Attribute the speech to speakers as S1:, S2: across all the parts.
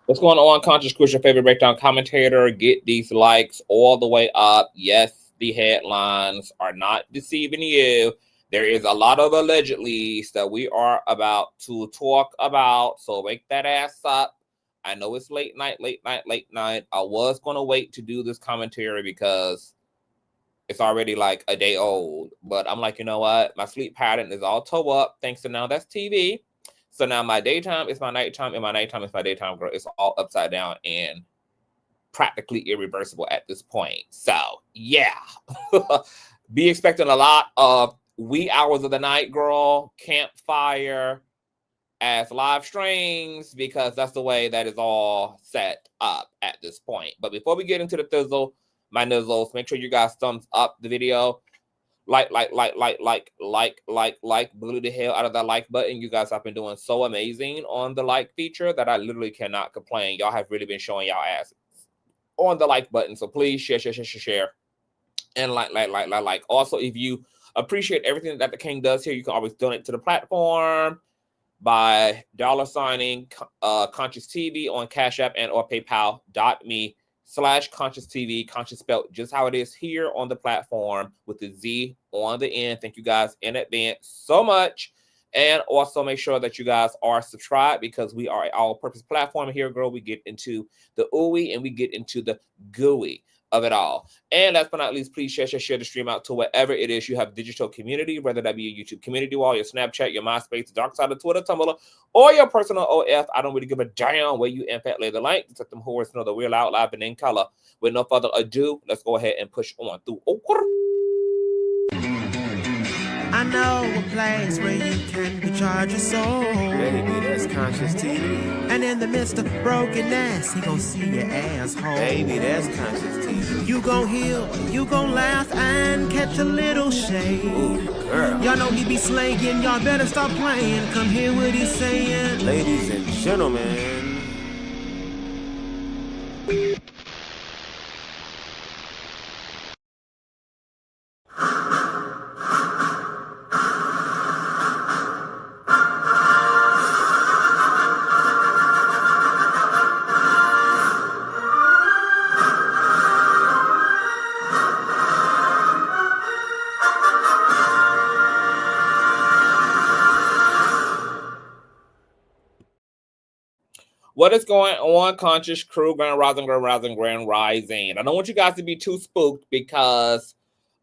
S1: What's going on, Conscious Cruise, your favorite breakdown commentator? Get these likes all the way up. Yes, the headlines are not deceiving you. There is a lot of allegedlys that we are about to talk about, so wake that ass up. I know it's late night. I was going to wait to do this commentary because it's already like a day old, but I'm like, you know what? My sleep pattern is all toe up thanks to Now That's TV. So now my daytime is my nighttime, and my nighttime is my daytime, girl. It's all upside down and practically irreversible at this point. So, yeah. Be expecting a lot of wee hours of the night, girl, campfire as live streams, because that's the way that is all set up at this point. But before we get into the thizzle, my nizzles, make sure you guys thumbs up the video. Like, blew the hell out of that like button. You guys have been doing so amazing on the like feature that I literally cannot complain. Y'all have really been showing y'all asses on the like button. So please share. And like. Also, if you appreciate everything that the King does here, you can always donate to the platform by $signing Consciouztv on Cash App and or PayPal.me/Consciouztv. Conscious spelled just how it is here on the platform with the Z on the end. Thank you guys in advance so much. And also make sure that you guys are subscribed, because we are an all-purpose platform here, girl. We get into the ooey and we get into the gooey of it all. And last but not least, please share the stream out to wherever it is you have digital community, whether that be a YouTube community wall, your Snapchat, your MySpace, the dark side of Twitter, Tumblr, or your personal OF. I don't really give a damn where you in fact lay the link. Just let them whores know that we're loud, live, and in color. With no further ado, let's go ahead and push on through.
S2: I know a place where you can recharge your soul.
S3: Baby, that's Consciouztv.
S2: And in the midst of brokenness, he gon' see your asshole.
S3: Baby, that's Consciouztv.
S2: You gon' heal, you gon' laugh and catch a little shade.
S3: Ooh, girl.
S2: Y'all know he be slaying, y'all better stop playing. Come hear what he's saying.
S3: Ladies and gentlemen.
S1: What is going on, Conscious Crew? Grand Rising. I don't want you guys to be too spooked, because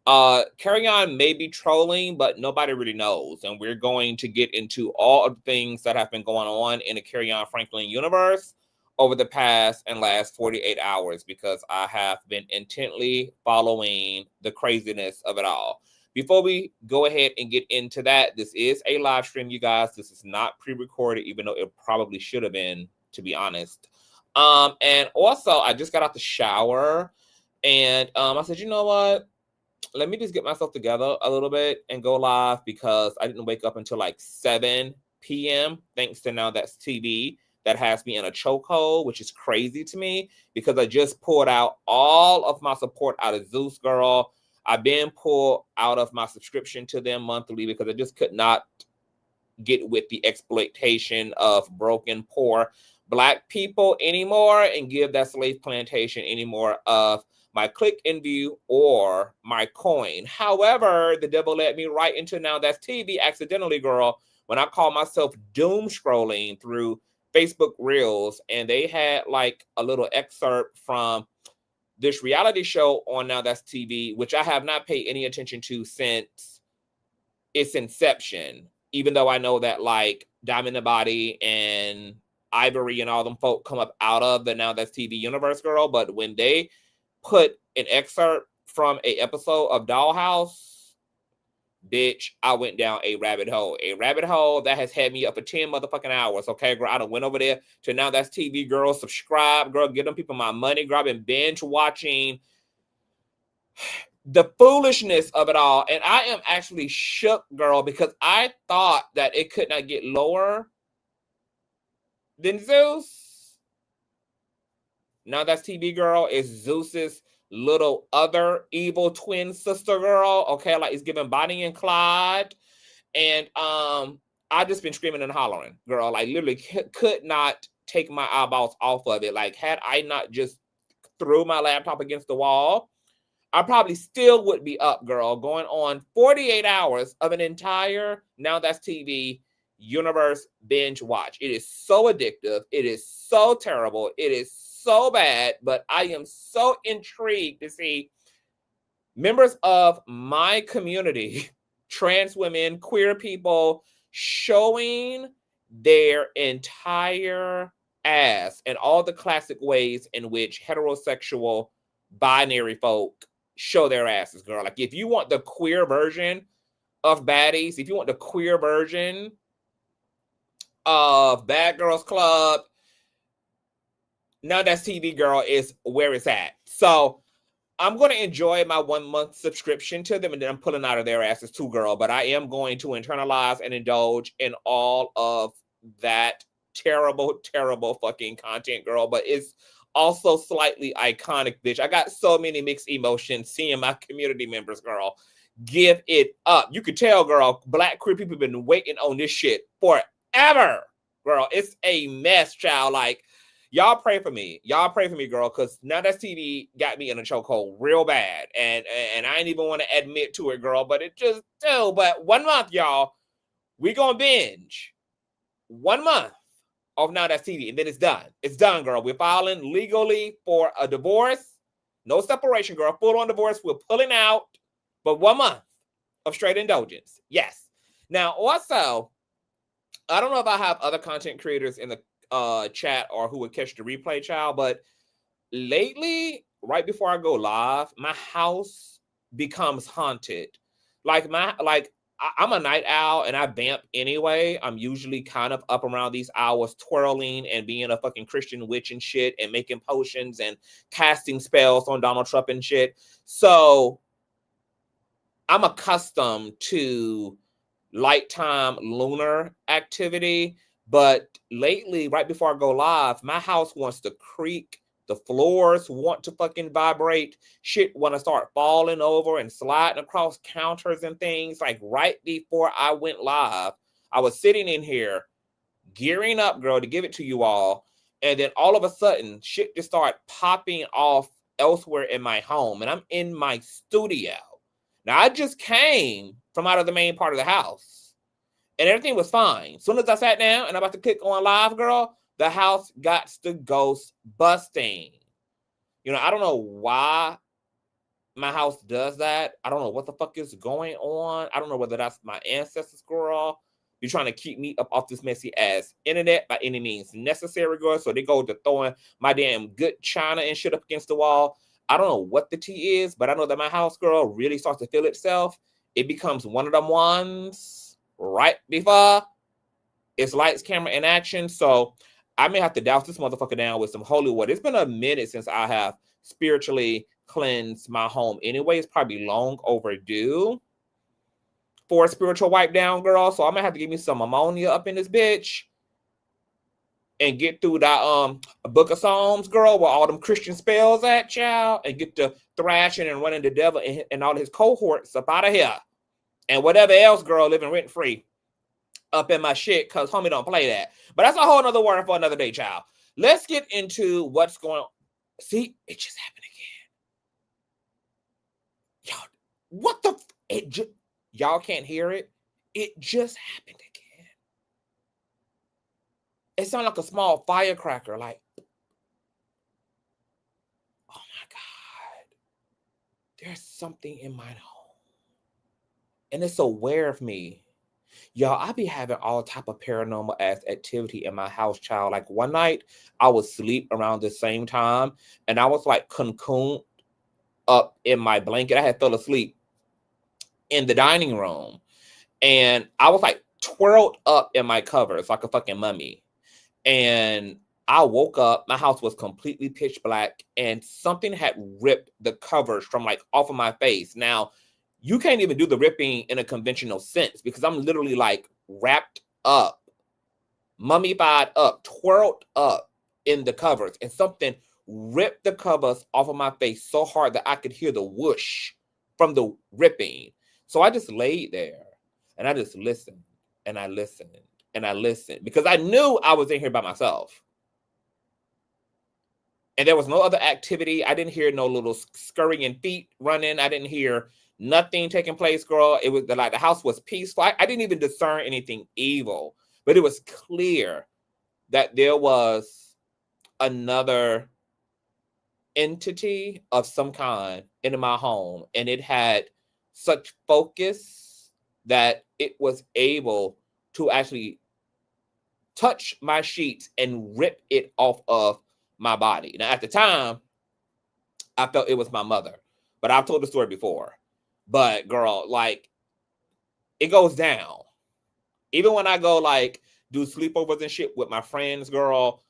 S1: Kerrion may be trolling, but nobody really knows. And we're going to get into all of the things that have been going on in the Kirk Franklin universe over the past and last 48 hours, because I have been intently following the craziness of it all. Before we go ahead and get into that, this is a live stream, you guys. This is not pre-recorded, even though it probably should have been, to be honest. And also, I just got out the shower, and I said, you know what? Let me just get myself together a little bit and go live, because I didn't wake up until like 7 p.m. thanks to Now That's TV. That has me in a chokehold, which is crazy to me, because I just pulled out all of my support out of Zeus, girl. I've been pulled out of my subscription to them monthly, because I just could not get with the exploitation of broken, poor Black people anymore, and give that slave plantation any more of my click and view or my coin. However, the devil led me right into Now That's TV accidentally, girl, when I call myself doom scrolling through Facebook Reels, and they had like a little excerpt from this reality show on Now That's TV, which I have not paid any attention to since its inception, even though I know that like Diamond the Body and Ivory and all them folk come up out of the Now That's TV universe, girl. But when they put an excerpt from a episode of Dollhouse, bitch, I went down a rabbit hole that has had me up for 10 motherfucking hours. Okay, girl, I done went over there to Now That's TV, girl. Subscribe, girl. Get them people my money, girl. I've been binge watching the foolishness of it all, and I am actually shook, girl, because I thought that it could not get lower than Zeus. Now That's TV, girl, is Zeus's little other evil twin sister, girl. Okay, like it's giving Bonnie and Clyde. And I just been screaming and hollering, girl. Like literally could not take my eyeballs off of it. Like, had I not just threw my laptop against the wall, I probably still would be up, girl, going on 48 hours of an entire Now That's TV universe binge watch. It is so addictive. It is so terrible. It is so bad, but I am so intrigued to see members of my community, trans women, queer people, showing their entire ass and all the classic ways in which heterosexual binary folk show their asses, girl. Like, if you want the queer version of baddies, if you want the queer version of Bad Girls Club, Now That's TV, girl, is where it's at. So I'm going to enjoy my 1 month subscription to them, and then I'm pulling out of their asses too, girl. But I am going to internalize and indulge in all of that terrible, terrible fucking content, girl. But it's also slightly iconic, bitch. I got so many mixed emotions seeing my community members, girl, give it up. You could tell, girl, Black queer people have been waiting on this shit forever, girl. It's a mess, child. Like, y'all pray for me. Y'all pray for me, girl, because Now That's TV got me in a chokehold real bad. And I ain't even want to admit to it, girl, but it just do. But 1 month, y'all, we gonna binge 1 month of Now That's TV, and then it's done. It's done, girl. We're filing legally for a divorce. No separation, girl. Full on divorce. We're pulling out, but 1 month of straight indulgence. Yes. Now, also, I don't know if I have other content creators in the chat or who would catch the replay, child, but lately, right before I go live, my house becomes haunted. I'm a night owl and I vamp anyway. I'm usually kind of up around these hours twirling and being a fucking Christian witch and shit and making potions and casting spells on Donald Trump and shit. So I'm accustomed to nighttime lunar activity. But lately, right before I go live, my house wants to creak. The floors want to fucking vibrate. Shit want to start falling over and sliding across counters and things. Like, right before I went live, I was sitting in here gearing up, girl, to give it to you all. And then all of a sudden, shit just started popping off elsewhere in my home. And I'm in my studio. Now, I just came from out of the main part of the house. And everything was fine. As soon as I sat down and I'm about to click on live, girl, the house got the ghost busting. You know, I don't know why my house does that. I don't know what the fuck is going on. I don't know whether that's my ancestors, girl. You're trying to keep me up off this messy ass internet by any means necessary, girl. So they go to throwing my damn good china and shit up against the wall. I don't know what the tea is, but I know that my house, girl, really starts to feel itself. It becomes one of them ones right before it's lights, camera, and action. So I may have to douse this motherfucker down with some holy water. It's been a minute since I have spiritually cleansed my home. Anyway, it's probably long overdue for a spiritual wipe down, girl. So I'm gonna have to give me some ammonia up in this bitch and get through that book of Psalms, girl, where all them Christian spells at, child, and get the thrashing and running the devil and all his cohorts up out of here. And whatever else, girl, living rent-free up in my shit, because homie don't play that. But that's a whole nother word for another day, child. Let's get into what's going on. See, it just happened again. Y'all, what the? Y'all can't hear it? It just happened again. It sounded like a small firecracker, like, oh my God. There's something in my home. And it's aware of me. Y'all, I be having all type of paranormal ass activity in my house, child. Like, one night, I was asleep around the same time, and I was like cocooned up in my blanket. I had fell asleep in the dining room, and I was like twirled up in my covers like a fucking mummy. And I woke up, my house was completely pitch black, and something had ripped the covers from like off of my face. Now, you can't even do the ripping in a conventional sense because I'm literally like wrapped up, mummified up, twirled up in the covers, and something ripped the covers off of my face so hard that I could hear the whoosh from the ripping. So I just laid there and I just listened and I listened and I listened because I knew I was in here by myself. And there was no other activity. I didn't hear no little scurrying feet running. I didn't hear nothing taking place, girl. It was like the house was peaceful. I didn't even discern anything evil, but it was clear that there was another entity of some kind in my home, and it had such focus that it was able to actually touch my sheets and rip it off of my body. Now, at the time, I felt it was my mother, but I've told the story before. But girl, like, it goes down. Even when I go like do sleepovers and shit with my friends, girl,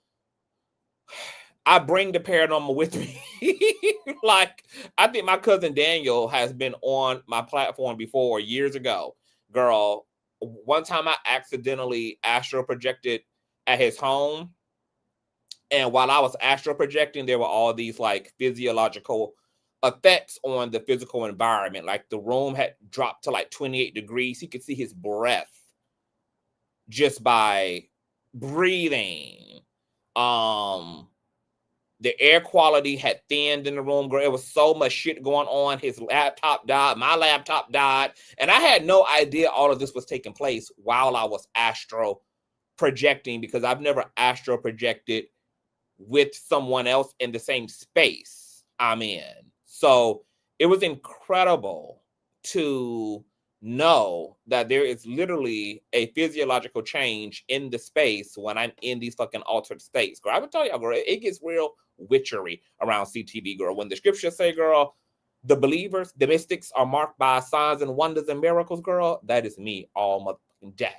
S1: I bring the paranormal with me. Like, I think my cousin Daniel has been on my platform before years ago. Girl, one time I accidentally astral projected at his home. And while I was astral projecting, there were all these like physiological effects on the physical environment. Like the room had dropped to like 28 degrees. He could see his breath just by breathing. The air quality had thinned in the room, girl. It was so much shit going on. His laptop died. My laptop died. And I had no idea all of this was taking place while I was astral projecting, because I've never astral projected with someone else in the same space I'm in. So it was incredible to know that there is literally a physiological change in the space when I'm in these fucking altered states. Girl, I would tell y'all, girl, it gets real witchery around CTV, girl. When the scriptures say, girl, the believers, the mystics are marked by signs and wonders and miracles, girl, that is me all motherfucking day.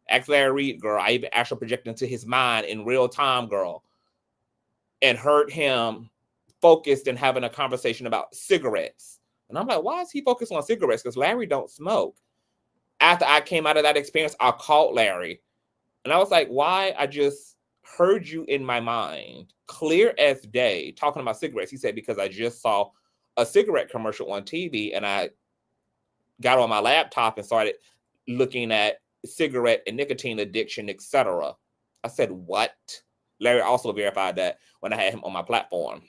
S1: Ask Larry Reed, girl. I even astral projected into his mind in real time, girl, and heard him focused and having a conversation about cigarettes. And I'm like, why is he focused on cigarettes? Because Larry don't smoke. After I came out of that experience, I called Larry. And I was like, why? I just heard you in my mind, clear as day, talking about cigarettes. He said, because I just saw a cigarette commercial on TV, and I got on my laptop and started looking at cigarette and nicotine addiction, etc. I said, what? Larry also verified that when I had him on my platform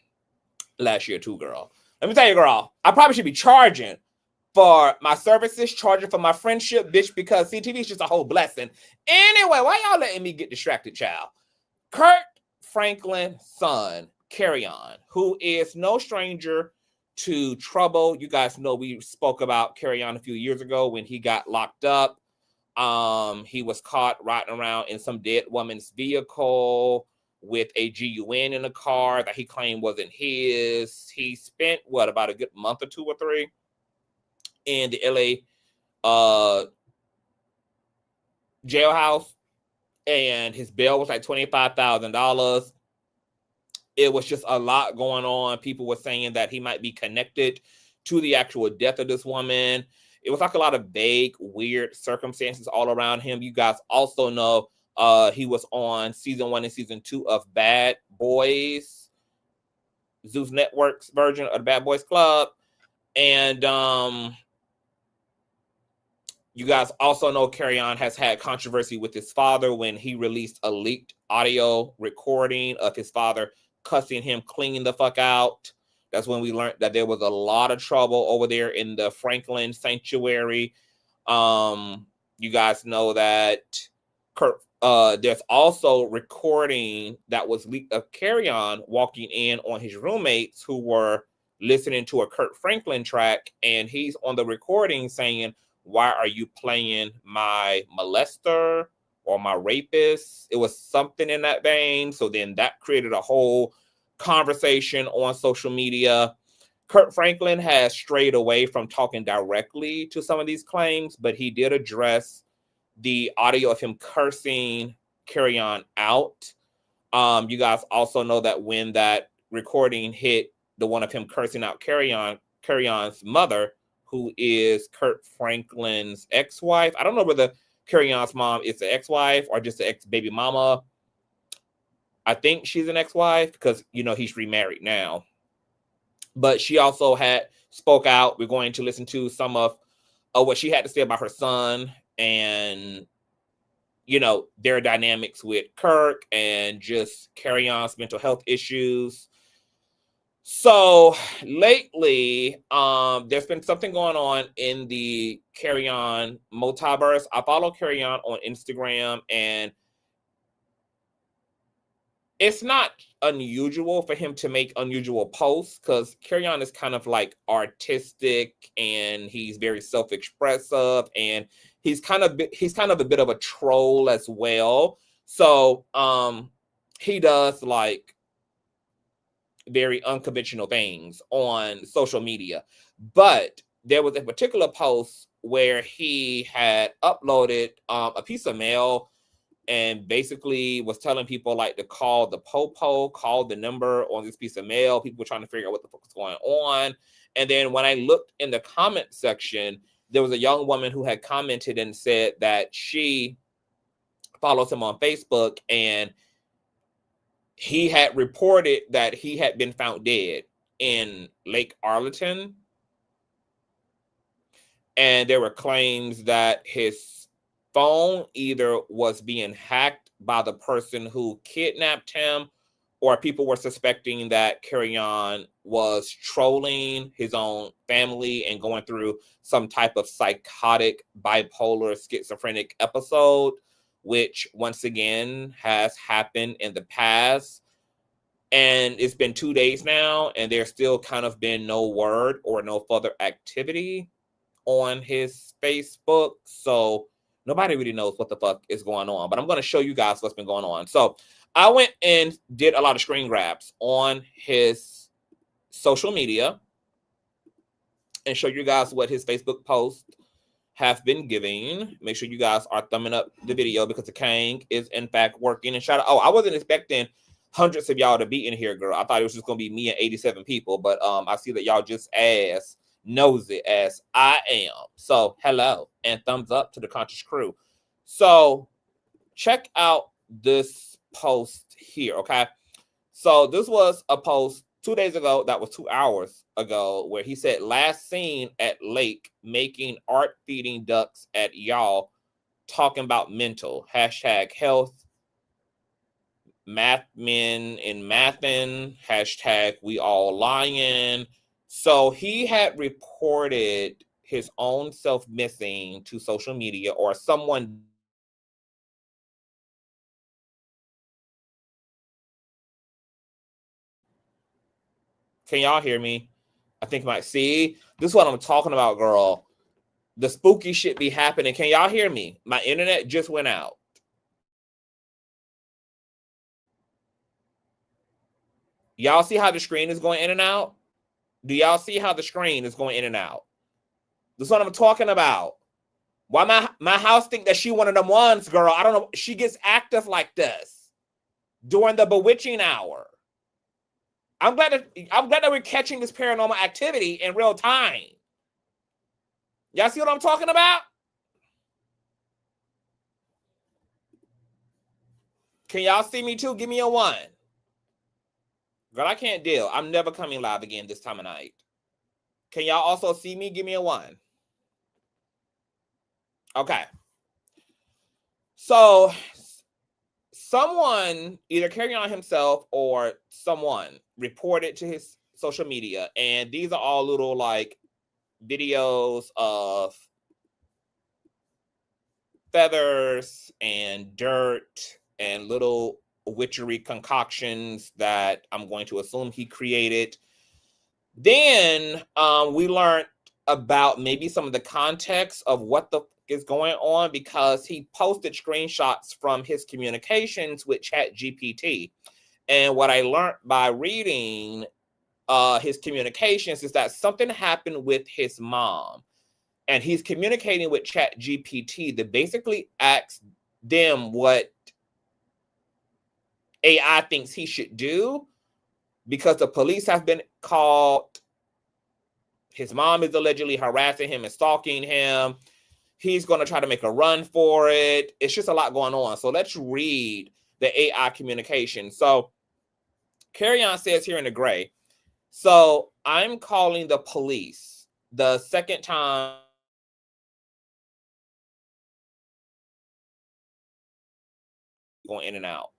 S1: last year too, girl. Let me tell you, girl, I probably should be charging for my services, charging for my friendship, bitch, because CTV is just a whole blessing. Anyway, why y'all letting me get distracted, child? Kirk Franklin's son, Kerrion, who is no stranger to trouble. You guys know we spoke about Kerrion a few years ago when he got locked up. He was caught riding around in some dead woman's vehicle with a GUN in a car that he claimed wasn't his. He spent, about a good month or 2 or 3 in the LA jailhouse, and his bail was like $25,000. It was just a lot going on. People were saying that he might be connected to the actual death of this woman. It was like a lot of vague, weird circumstances all around him. You guys also know he was on season 1 and season 2 of Bad Boys, Zeus Network's version of the Bad Boys Club. And you guys also know Kerrion has had controversy with his father when he released a leaked audio recording of his father cussing him clean the fuck out. That's when we learned that there was a lot of trouble over there in the Franklin sanctuary. You guys know that there's also recording that was leaked of Kerrion walking in on his roommates who were listening to a Kirk Franklin track, and he's on the recording saying, "Why are you playing my molester or my rapist?" It was something in that vein. So then that created a whole conversation on social media. Kirk Franklin has strayed away from talking directly to some of these claims, but he did address the audio of him cursing Kerrion out. You guys also know that when that recording hit, the one of him cursing out Kerrion's mother, who is Kirk Franklin's ex-wife. I don't know whether Kerrion's mom is the ex-wife or just the ex-baby mama. I think she's an ex-wife because, he's remarried now. But she also spoke out. We're going to listen to some of what she had to say about her son and, their dynamics with Kirk and just Kerrion's mental health issues. So lately, there's been something going on in the Kerrion multiverse. I follow Kerrion on Instagram, and it's not unusual for him to make unusual posts because Kerrion is kind of like artistic and he's very self-expressive, and he's kind of a bit of a troll as well. So he does like very unconventional things on social media. But there was a particular post where he had uploaded a piece of mail and basically was telling people like to call the popo, call the number on this piece of mail. People were trying to figure out what the fuck was going on. And then when I looked in the comment section, there was a young woman who had commented and said that she follows him on Facebook, and he had reported that he had been found dead in Lake Arlington. And there were claims that his phone either was being hacked by the person who kidnapped him, or people were suspecting that Kerrion was trolling his own family and going through some type of psychotic, bipolar, schizophrenic episode, which once again has happened in the past. And it's been 2 days now, and there's still kind of been no word or no further activity on his Facebook. So nobody really knows what the fuck is going on. But I'm going to show you guys what's been going on. So I went and did a lot of screen grabs on his social media and show you guys what his Facebook posts have been giving. Make sure you guys are thumbing up the video because the Kang is in fact working. And shout out, I wasn't expecting hundreds of y'all to be in here, girl. I thought it was just gonna be me and 87 people, but I see that y'all just as nosy as I am. So hello and thumbs up to the Conscious crew. So check out this post here, okay? So this was a post 2 days ago, that was 2 hours ago, where he said, last seen at lake making art feeding ducks at y'all, talking about mental, hashtag health, math men in mathin, hashtag we all lying. So he had reported his own self missing to social media, or someone. Can y'all hear me? I think might see. This is what I'm talking about, girl. The spooky shit be happening. Can y'all hear me? My internet just went out. Y'all see how the screen is going in and out? Do y'all see how the screen is going in and out? This is what I'm talking about. Why my house think that she one of them ones, girl? I don't know. She gets active like this during the bewitching hour. I'm glad that we're catching this paranormal activity in real time. Y'all see what I'm talking about? Can y'all see me too? Give me a 1. Girl, I can't deal. I'm never coming live again this time of night. Can y'all also see me? Give me a 1. Okay. So someone, either Kerrion himself or someone, reported to his social media, and these are all little like videos of feathers and dirt and little witchery concoctions that I'm going to assume he created. Then we learned about maybe some of the context of what the is going on, because he posted screenshots from his communications with ChatGPT. And what I learned by reading his communications is that something happened with his mom, and he's communicating with ChatGPT that basically asks them what AI thinks he should do, because the police have been called. His mom is allegedly harassing him and stalking him. He's going to try to make a run for it. It's just a lot going on. So let's read the AI communication. So Kerrion says here in the gray, so I'm calling the police the second time. Going in and out.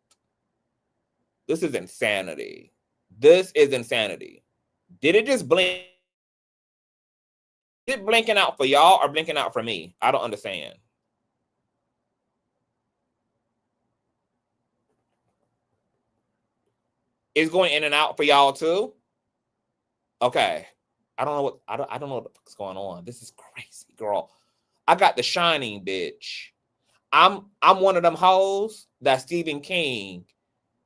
S1: This is insanity. This is insanity. Did it just blink? Is it blinking out for y'all or blinking out for me? I don't understand. It's going in and out for y'all too? Okay. I don't know what the fuck's going on. This is crazy, girl. I got the Shining, bitch. I'm one of them hoes that Stephen King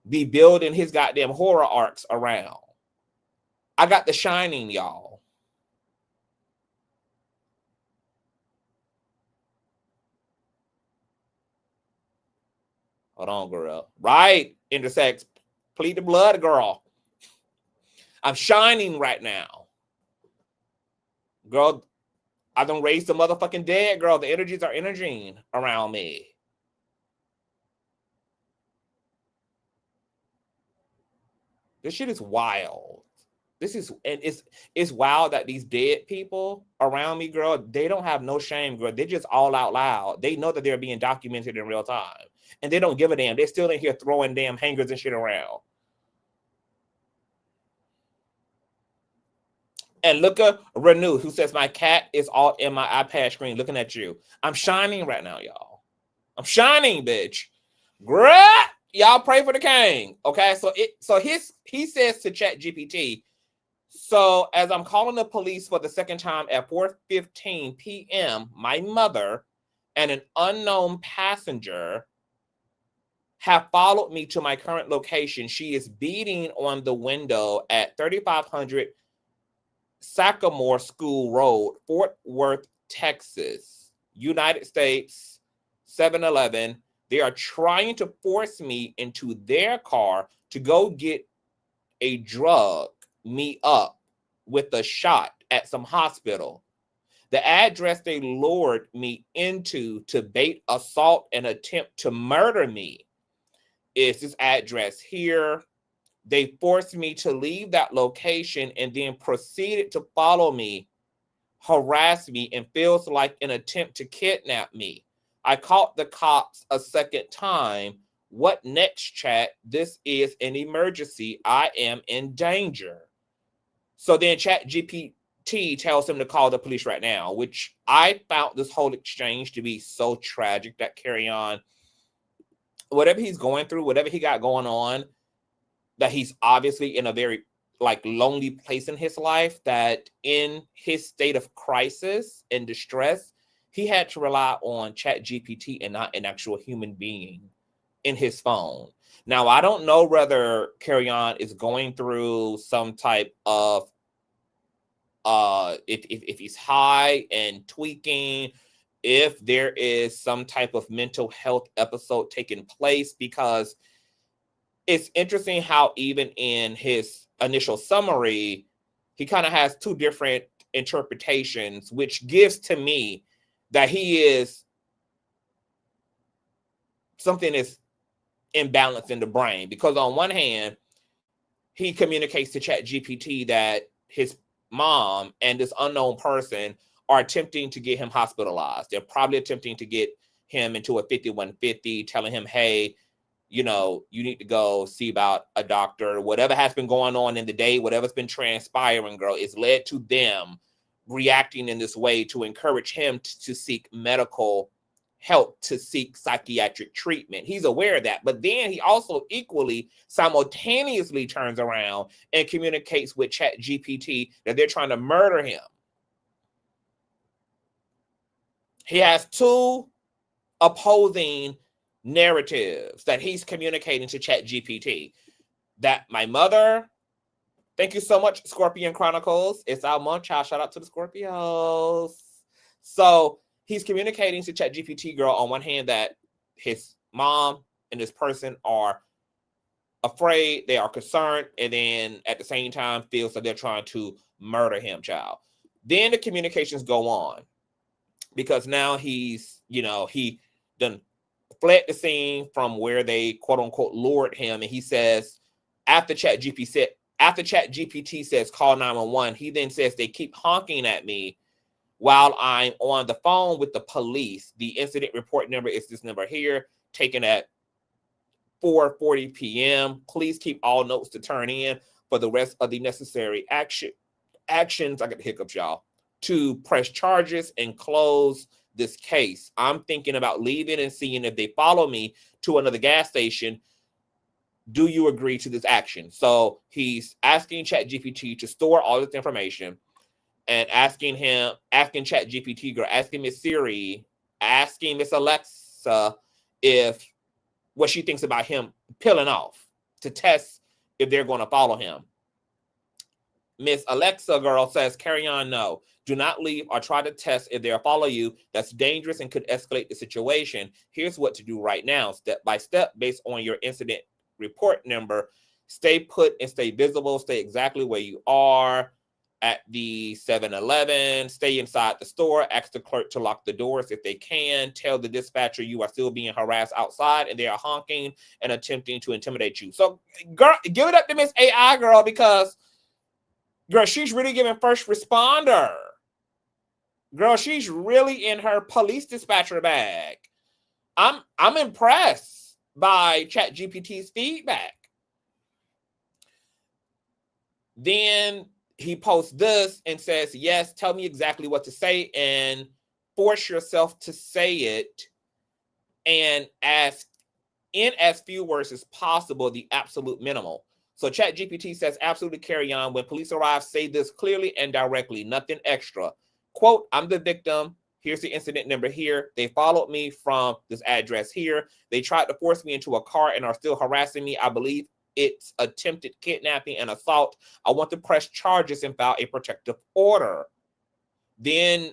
S1: be building his goddamn horror arcs around. I got the Shining, y'all. Hold on, girl. Right, intersex. Plead the blood, girl. I'm shining right now. Girl, I done raised the motherfucking dead, girl. The energies are energying around me. This shit is wild. It's wild that these dead people around me, girl, they don't have no shame, girl. They're just all out loud. They know that they're being documented in real time. And they don't give a damn. They're still in here throwing damn hangers and shit around. And look at Renew, who says, my cat is all in my iPad screen looking at you. I'm shining right now, y'all. I'm shining, bitch. Great. Y'all pray for the king. Okay, he says to ChatGPT, so as I'm calling the police for the second time at 4:15 p.m., my mother and an unknown passenger have followed me to my current location. She is beating on the window at 3500 Sycamore School Road, Fort Worth, Texas, United States, 7-Eleven. They are trying to force me into their car to go get a drug me up with a shot at some hospital. The address they lured me into to bait, assault, and attempt to murder me is this address here. They forced me to leave that location and then proceeded to follow me, harass me, and feels like an attempt to kidnap me. I called the cops a second time. What next, chat? This is an emergency. I am in danger. So then ChatGPT tells him to call the police right now, which I found this whole exchange to be so tragic that Kerrion, whatever he's going through, whatever he got going on, that he's obviously in a very lonely place in his life, that in his state of crisis and distress, he had to rely on ChatGPT and not an actual human being in his phone. Now, I don't know whether Kerrion is going through some type of if he's high and tweaking, if there is some type of mental health episode taking place, because it's interesting how even in his initial summary, he kind of has two different interpretations, which gives to me that he is something is imbalanced in the brain. Because on one hand, he communicates to ChatGPT that his mom and this unknown person are attempting to get him hospitalized. They're probably attempting to get him into a 5150, telling him, hey, you need to go see about a doctor. Whatever has been going on in the day, whatever's been transpiring, girl, is led to them reacting in this way to encourage him to seek medical help, to seek psychiatric treatment. He's aware of that. But then he also equally simultaneously turns around and communicates with ChatGPT that they're trying to murder him. He has two opposing narratives that he's communicating to ChatGPT. That my mother, thank you so much, Scorpion Chronicles. It's our month, child. Shout out to the Scorpios. So he's communicating to ChatGPT, girl, on one hand that his mom and this person are afraid, they are concerned, and then at the same time feels that they're trying to murder him, child. Then the communications go on, because now he's, he done fled the scene from where they quote unquote lured him, and he says after ChatGPT says call 911, he then says they keep honking at me while I'm on the phone with the police. The incident report number is this number here, taken at 4:40 p.m. Please keep all notes to turn in. for the rest of the necessary actions, I got the hiccups, y'all, to press charges and close this case. I'm thinking about leaving and seeing if they follow me to another gas station. Do you agree to this action? So he's asking ChatGPT to store all this information and asking ChatGPT, girl, asking Miss Siri, asking Miss Alexa if what she thinks about him peeling off to test if they're going to follow him. Miss Alexa, girl, says, Kerrion, no. Do not leave or try to test if they'll follow you. That's dangerous and could escalate the situation. Here's what to do right now, step by step, based on your incident report number. Stay put and stay visible. Stay exactly where you are at the 7-Eleven. Stay inside the store. Ask the clerk to lock the doors if they can. Tell the dispatcher you are still being harassed outside and they are honking and attempting to intimidate you. So, girl, give it up to Miss AI, girl, because, girl, she's really giving first responder. Girl, she's really in her police dispatcher bag. I'm impressed by ChatGPT's feedback. Then he posts this and says, yes, tell me exactly what to say and force yourself to say it and ask in as few words as possible, the absolute minimal. So ChatGPT says, absolutely, Kerrion. When police arrive, say this clearly and directly, nothing extra. Quote, I'm the victim. Here's the incident number here. They followed me from this address here. They tried to force me into a car and are still harassing me. I believe it's attempted kidnapping and assault. I want to press charges and file a protective order. Then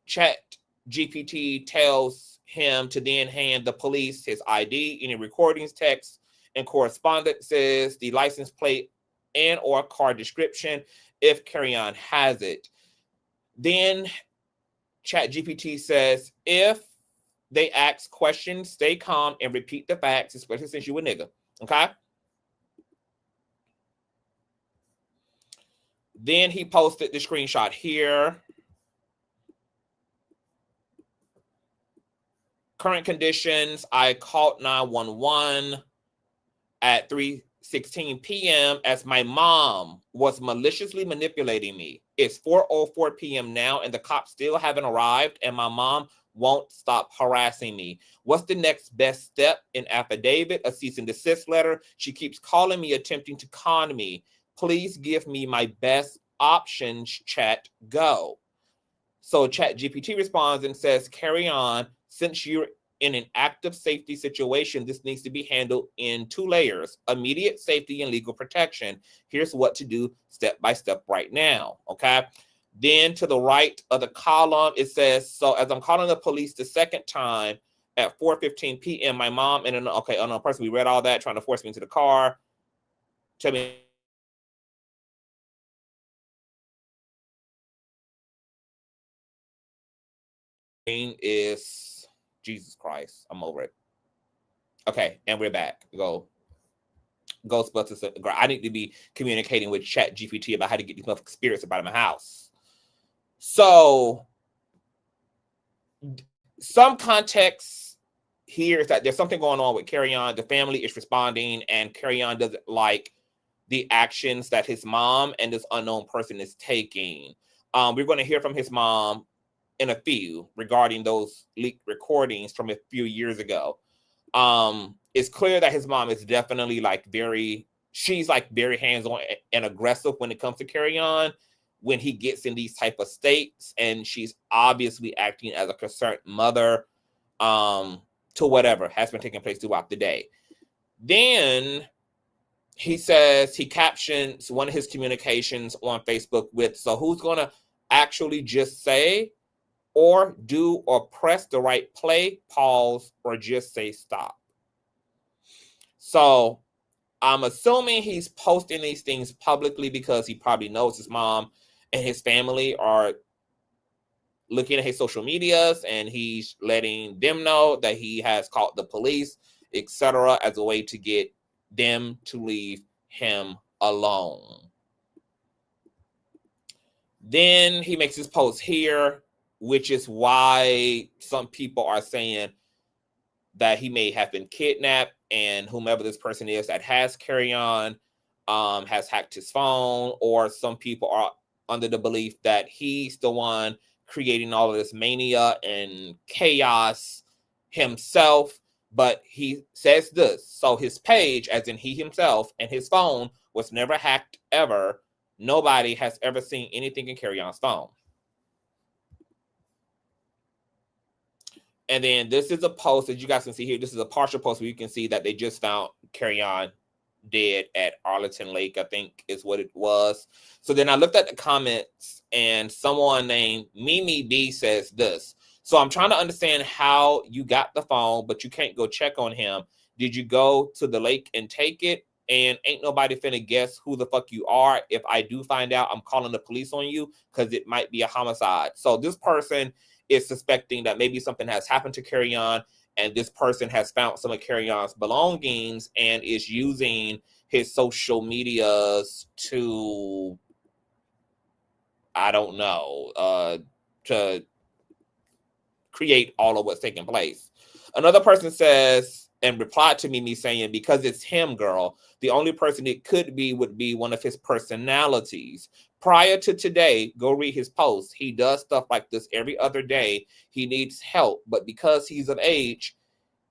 S1: ChatGPT tells him to then hand the police his ID, any recordings, texts, and correspondences, the license plate and or car description if Kerrion has it. Then ChatGPT says, if they ask questions, stay calm and repeat the facts, especially since you a nigga, okay? Then he posted the screenshot here. Current conditions, I called 911 at 3:16 p.m. as my mom was maliciously manipulating me. It's 4:04 p.m. now and the cops still haven't arrived and my mom won't stop harassing me. What's the next best step? An affidavit, a cease and desist letter. She keeps calling me, attempting to con me. Please give me my best options, chat, go. So ChatGPT responds and says, Kerrion, since you're in an active safety situation, this needs to be handled in 2 layers, immediate safety and legal protection. Here's what to do step by step right now, okay? Then to the right of the column, it says, so as I'm calling the police the second time at 4:15 p.m., my mom and another person, we read all that, trying to force me into the car. Tell me is Jesus Christ. I'm over it. Okay, and we're back. Ghostbusters. I need to be communicating with ChatGPT about how to get these motherfucking spirits out of my house. So, some context here is that there's something going on with Kerrion. The family is responding, and Kerrion doesn't like the actions that his mom and this unknown person is taking. We're going to hear from his mom in a few regarding those leaked recordings from a few years ago. It's clear that his mom is definitely she's very hands-on and aggressive when it comes to Kerrion when he gets in these type of states, and she's obviously acting as a concerned mother to whatever has been taking place throughout the day. Then he says, he captions one of his communications on Facebook with, so who's going to actually just say or do or press the right play, pause, or just say stop. So I'm assuming he's posting these things publicly because he probably knows his mom and his family are looking at his social medias, and he's letting them know that he has called the police, etc., as a way to get them to leave him alone. Then he makes his post here, which is why some people are saying that he may have been kidnapped, and whomever this person is that has Kerrion has hacked his phone, or some people are under the belief that he's the one creating all of this mania and chaos himself. But he says this. So his page, as in he himself, and his phone was never hacked ever. Nobody has ever seen anything in Kerrion's phone. And then this is a post that you guys can see here. This is a partial post where you can see that they just found Kerrion dead at Arlington Lake, I think is what it was. So then I looked at the comments, and someone named Mimi B says this. So I'm trying to understand how you got the phone, but you can't go check on him. Did you go to the lake and take it? And ain't nobody finna guess who the fuck you are. If I do find out, I'm calling the police on you because it might be a homicide. So this person is suspecting that maybe something has happened to Kerrion, and this person has found some of Kerrion's belongings and is using his social medias to, I don't know, to create all of what's taking place. Another person says, and replied to me saying, because it's him, girl, the only person it could be would be one of his personalities. Prior to today, go read his posts. He does stuff like this every other day. He needs help, but because he's of age,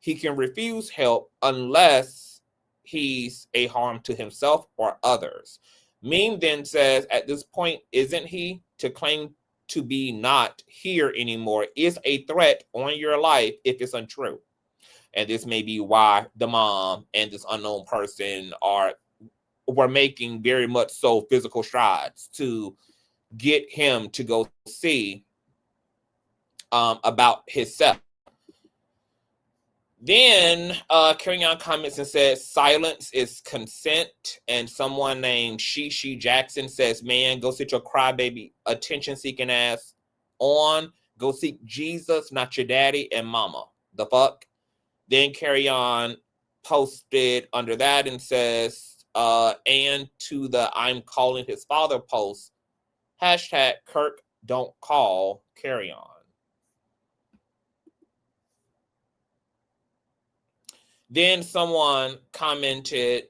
S1: he can refuse help unless he's a harm to himself or others. Meme then says, at this point, isn't he to claim to be not here anymore is a threat on your life if it's untrue. And this may be why the mom and this unknown person were making very much so physical strides to get him to go see about himself. Then Kerrion comments and says, silence is consent. And someone named Shishi Jackson says, man, go sit your crybaby attention-seeking ass on. Go seek Jesus, not your daddy and mama. The fuck? Then Kerrion posted under that and says, and to the I'm calling his father post, hashtag Kirk don't call Kerrion. Then someone commented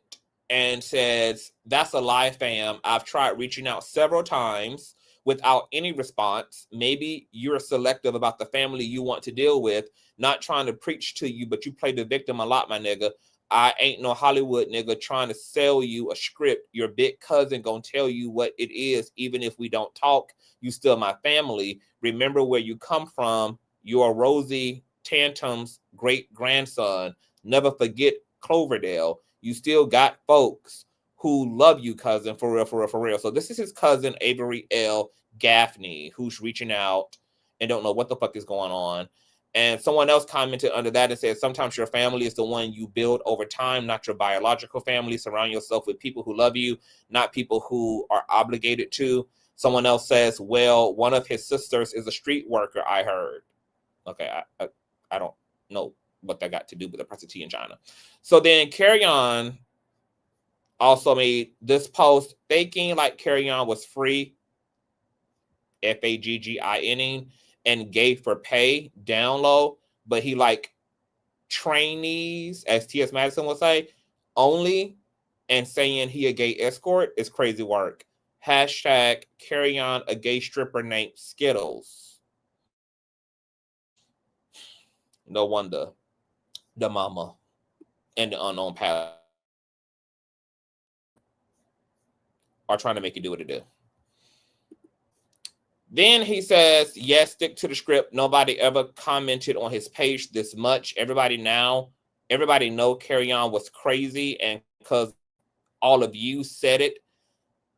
S1: and says, that's a lie, fam. I've tried reaching out several times without any response. Maybe you're selective about the family you want to deal with. Not trying to preach to you, but you play the victim a lot, my nigga. I ain't no Hollywood nigga trying to sell you a script. Your big cousin gonna tell you what it is. Even if we don't talk, you still my family. Remember where you come from. You're Rosie Tantum's great-grandson. Never forget Cloverdale. You still got folks who love you, cousin, for real, for real, for real. So this is his cousin, Avery L. Gaffney, who's reaching out and don't know what the fuck is going on. And someone else commented under that and said, sometimes your family is the one you build over time, not your biological family. Surround yourself with people who love you, not people who are obligated to. Someone else says, well, one of his sisters is a street worker, I heard. Okay, I don't know what that got to do with the price of tea in China. So then Kerrion also made this post faking like Kerrion was free, Faggin, and gay for pay, down low, but he like trainees, as T.S. Madison would say, only, and saying he a gay escort is crazy work. Hashtag Kerrion a gay stripper named Skittles. No wonder the mama and the unknown path are trying to make it do what it do. Then he says, yes, stick to the script. Nobody ever commented on his page this much. Everybody know Kerrion was crazy, and because all of you said it,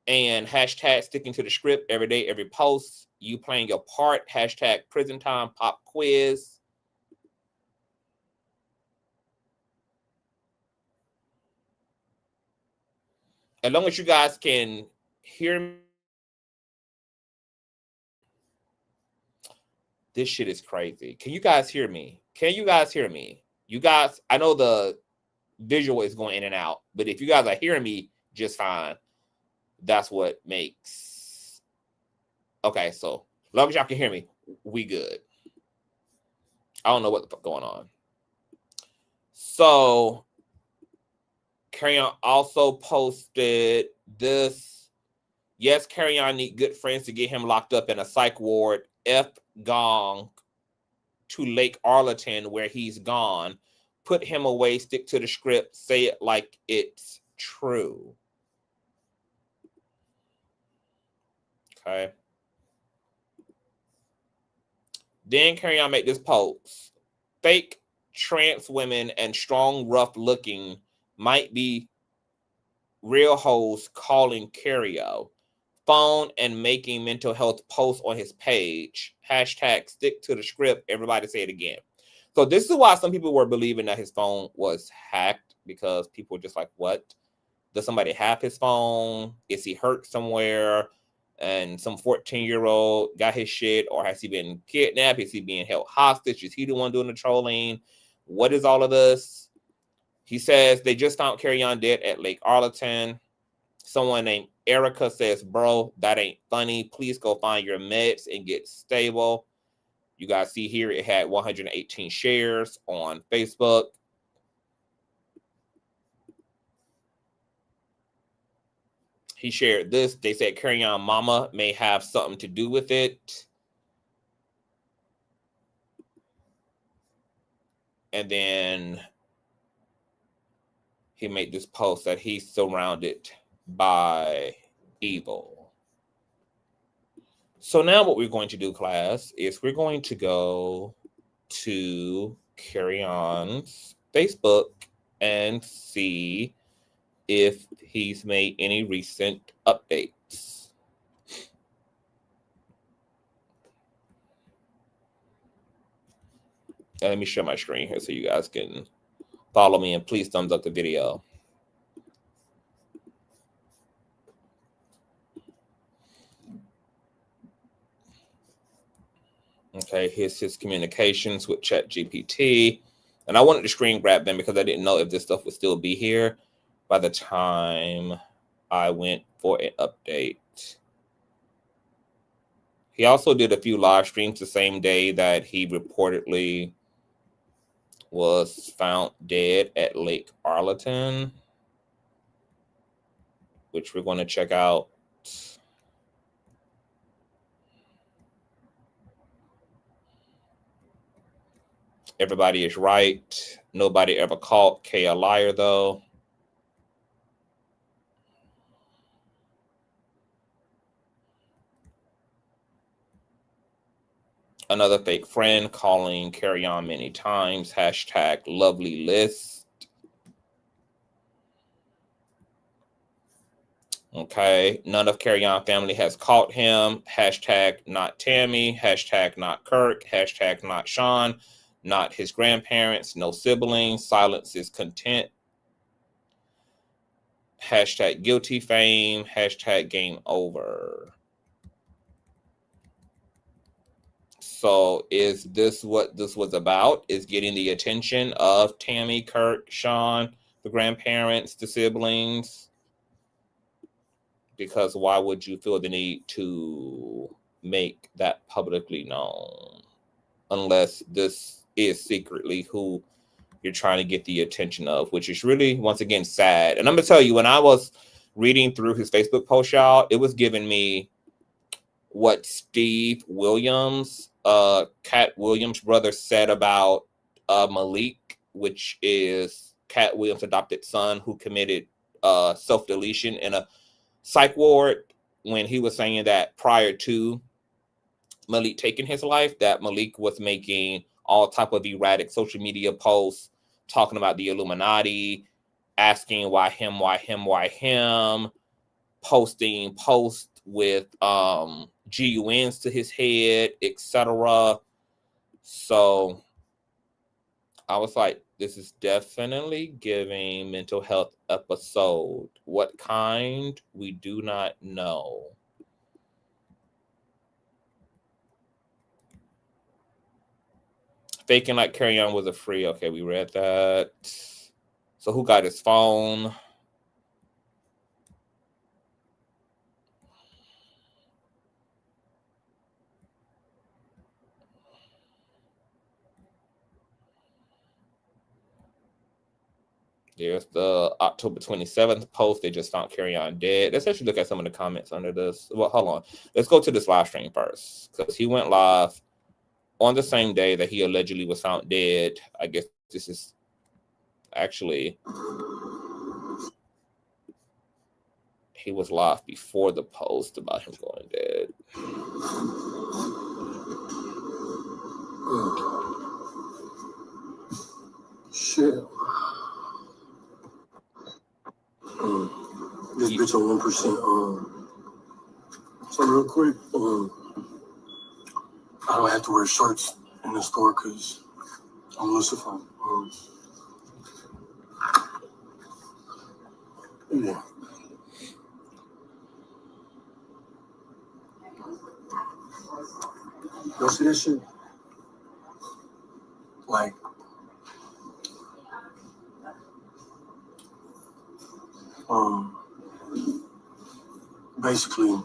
S1: and hashtag sticking to the script every day, every post, you playing your part, hashtag prison time pop quiz. As long as you guys can hear me, this shit is crazy. Can you guys hear me? Can you guys hear me? You guys, I know the visual is going in and out, but if you guys are hearing me just fine, that's what makes. Okay, so as long as y'all can hear me, we good. I don't know what the fuck going on. So Kerrion also posted this. Yes, Kerrion need good friends to get him locked up in a psych ward. F gone to Lake Arlington where he's gone. Put him away, stick to the script, say it like it's true. Okay. Then Kerrion make this post. Fake trans women and strong, rough looking might be real hoes calling Kerrion. Phone and making mental health posts on his page. Hashtag stick to the script. Everybody say it again. So this is why some people were believing that his phone was hacked, because people were just like, what? Does somebody have his phone? Is he hurt somewhere? And some 14-year-old got his shit? Or has he been kidnapped? Is he being held hostage? Is he the one doing the trolling? What is all of this? He says they just found Kerrion dead at Lake Arlington. Someone named Erica says, bro, that ain't funny. Please go find your meds and get stable. You guys see here, it had 118 shares on Facebook. He shared this. They said Kerrion mama may have something to do with it. And then he made this post that he's surrounded by evil. So now what we're going to do, class, is we're going to go to Kerrion's Facebook and see if he's made any recent updates. And let me share my screen here so you guys can follow me, and please thumbs up the video. Okay, here's his communications with ChatGPT. And I wanted to screen grab them because I didn't know if this stuff would still be here by the time I went for an update. He also did a few live streams the same day that he reportedly was found dead at Lake Arlington, which we're going to check out. Everybody is right. Nobody ever called Kay a liar, though. Another fake friend calling Kerrion many times. Hashtag lovely list. Okay. None of Kerrion family has caught him. Hashtag not Tammy. Hashtag not Kirk. Hashtag not Sean. Not his grandparents. No siblings. Silence is content. Hashtag guilty fame. Hashtag game over. So is this what this was about? Is getting the attention of Tammy, Kirk, Sean, the grandparents, the siblings? Because why would you feel the need to make that publicly known? Unless this is secretly who you're trying to get the attention of, which is really, once again, sad. And I'm going to tell you, when I was reading through his Facebook post, y'all, it was giving me what Steve Williams, Cat Williams' brother, said about Malik, which is Cat Williams' adopted son who committed self-deletion in a psych ward, when he was saying that prior to Malik taking his life, that Malik was making all type of erratic social media posts talking about the Illuminati, asking why him, posting posts with GUNs to his head, etc. So I was like, this is definitely giving mental health episode. What kind? We do not know. Faking like Kerrion was a free. Okay, we read that. So who got his phone? There's the October 27th post. They just found Kerrion dead. Let's actually look at some of the comments under this. Well, hold on. Let's go to this live stream first, because he went live on the same day that he allegedly was found dead. I guess this is actually, he was live before the post about him going dead.
S4: Shit. This bitch on 1%. So real quick, I don't have to wear shorts in the store because I'm Lucifer. Yeah. Y'all see that shit? Like, basically,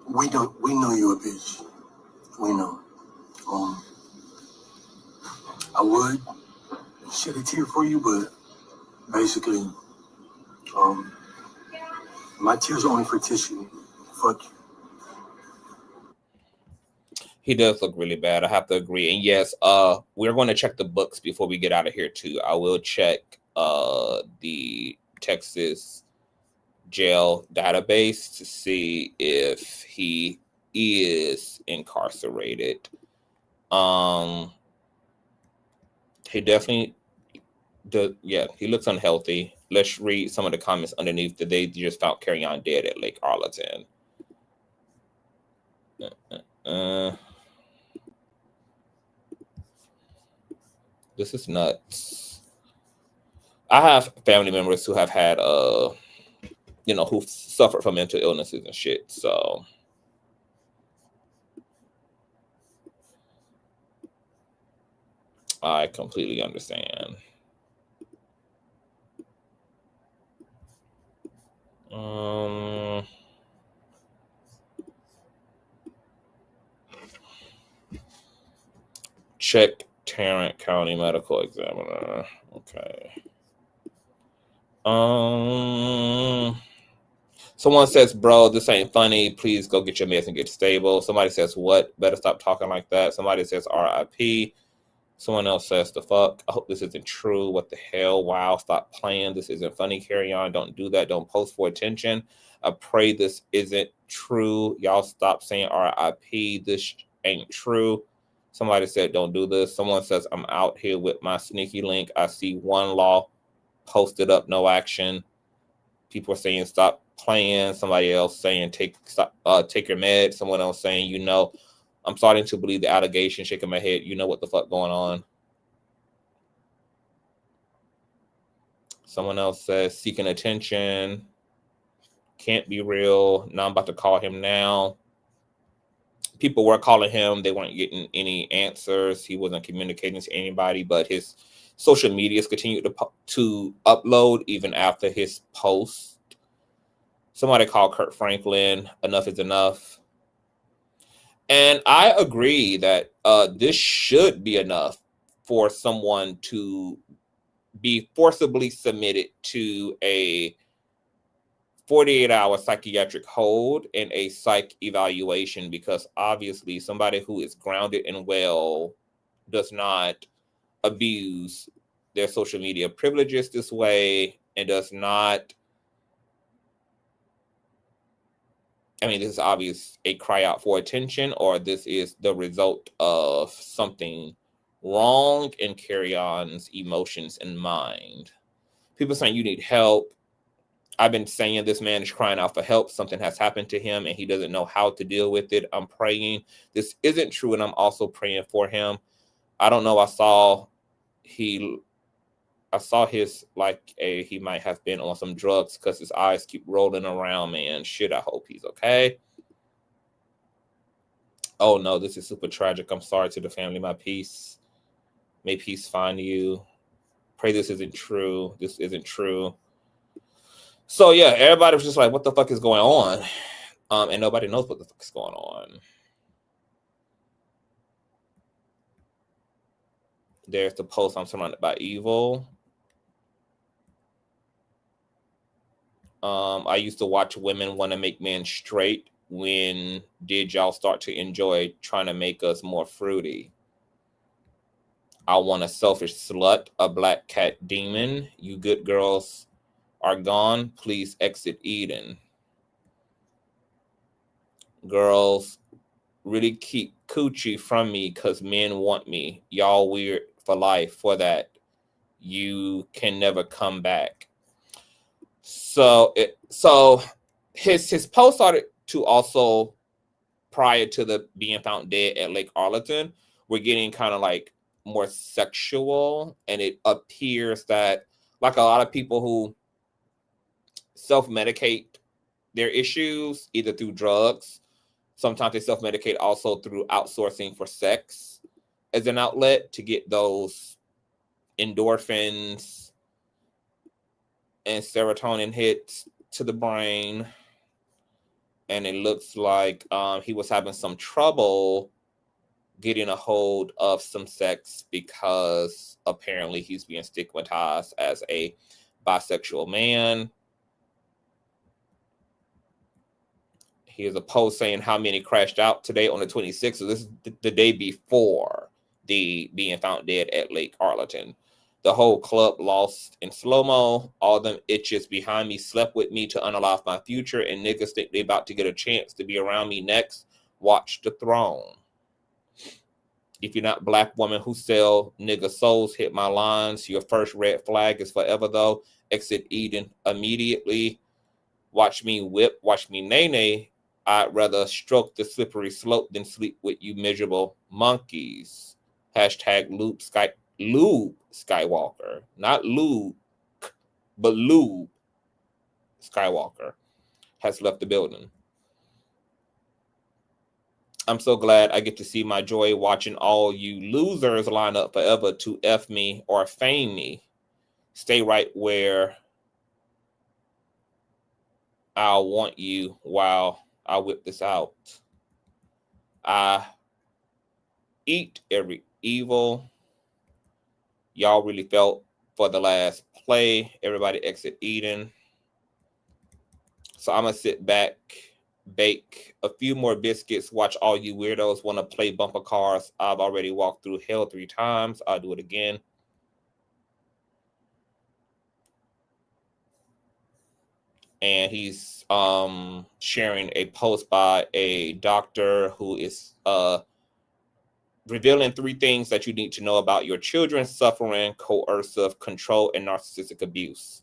S4: we know you a bitch. We know. I would shed a tear for you, but basically, my tears are only for tissue. Fuck you.
S1: He does look really bad. I have to agree. And yes, we're going to check the books before we get out of here too. I will check the Texas jail database to see if he is incarcerated. He definitely does. Yeah, he looks unhealthy. Let's read some of the comments underneath. They just found Kerrion dead at Lake Arlington. This is nuts. I have family members who have had, who've suffered from mental illnesses and shit. So I completely understand. Check Tarrant County Medical Examiner. Okay. Someone says, bro, this ain't funny. Please go get your meds and get stable. Somebody says, what? Better stop talking like that. Somebody says, RIP. Someone else says, the fuck? I hope this isn't true. What the hell? Wow, stop playing. This isn't funny. Kerrion. Don't do that. Don't post for attention. I pray this isn't true. Y'all stop saying RIP. This ain't true. Somebody said, don't do this. Someone says, I'm out here with my sneaky link. I see one law posted up, no action. People are saying, stop playing. Somebody else saying, take your med. Someone else saying, I'm starting to believe the allegation, shaking my head. You know what the fuck going on. Someone else says, seeking attention. Can't be real. Now I'm about to call him now. People were calling him. They weren't getting any answers. He wasn't communicating to anybody, but his social medias continued to upload even after his post. Somebody called Kirk Franklin. Enough is enough. And I agree that this should be enough for someone to be forcibly submitted to a 48-hour psychiatric hold and a psych evaluation, because obviously somebody who is grounded and well does not abuse their social media privileges this way and does not. I mean, this is obvious a cry out for attention, or this is the result of something wrong in Kerrion's emotions and mind. People saying you need help. I've been saying this man is crying out for help. Something has happened to him and he doesn't know how to deal with it. I'm praying this isn't true, and I'm also praying for him. I don't know. I saw his he might have been on some drugs because his eyes keep rolling around, man. Shit, I hope he's okay. Oh no, this is super tragic. I'm sorry to the family. My peace. May peace find you. Pray this isn't true. This isn't true. So yeah, everybody was just like, what the fuck is going on? And nobody knows what the fuck is going on. There's the post, I'm surrounded by evil. I used to watch women want to make men straight. When did y'all start to enjoy trying to make us more fruity? I want a selfish slut, a black cat demon. You good girls are gone. Please exit Eden. Girls, really keep coochie from me because men want me. Y'all weird for life. For that, you can never come back. So his post started to also, prior to the being found dead at Lake Arlington, we're getting kind of like more sexual, and it appears that, like a lot of people who self-medicate their issues either through drugs, sometimes they self-medicate also through outsourcing for sex as an outlet to get those endorphins and serotonin hits to the brain. And it looks like he was having some trouble getting a hold of some sex because apparently he's being stigmatized as a bisexual man. Here's a post saying how many crashed out today on the 26th. So this is the day before the being found dead at Lake Arlington. The whole club lost in slow-mo. All them itches behind me slept with me to unalive my future, and niggas think they about to get a chance to be around me next. Watch the throne. If you're not black woman who sell nigga souls, hit my lines. Your first red flag is forever though. Exit Eden immediately. Watch me whip, watch me nay-nay. I'd rather stroke the slippery slope than sleep with you miserable monkeys. Hashtag Lube Skywalker. Not Luke, but Lube Skywalker has left the building. I'm so glad I get to see my joy watching all you losers line up forever to F me or fame me. Stay right where I'll want you while I whip this out. I eat every evil. Y'all really felt for the last play. Everybody exit Eden. So I'm going to sit back, bake a few more biscuits, watch all you weirdos want to play bumper cars. I've already walked through hell 3 times. I'll do it again. And he's sharing a post by a doctor who is revealing 3 things that you need to know about your children suffering coercive control and narcissistic abuse.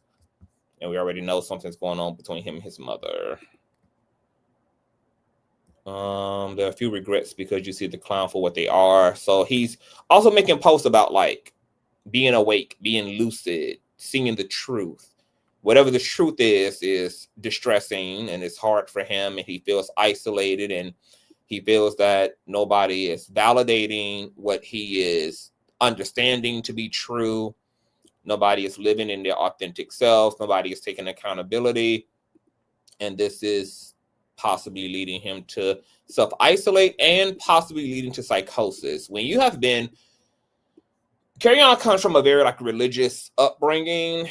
S1: And we already know something's going on between him and his mother. There are a few regrets because you see the clown for what they are. So he's also making posts about like being awake, being lucid, seeing the truth. Whatever the truth is distressing, and it's hard for him, and he feels isolated, and he feels that nobody is validating what he is understanding to be true. Nobody is living in their authentic self. Nobody is taking accountability. And this is possibly leading him to self-isolate and possibly leading to psychosis. When you have been... Kerrion comes from a very like religious upbringing.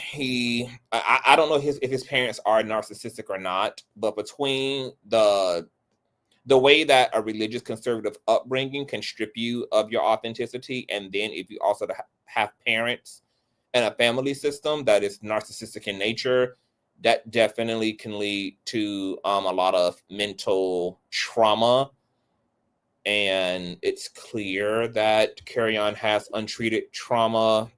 S1: I don't know if his parents are narcissistic or not, but between the way that a religious conservative upbringing can strip you of your authenticity, and then if you also have parents and a family system that is narcissistic in nature, that definitely can lead to a lot of mental trauma. And it's clear that Kerrion has untreated trauma.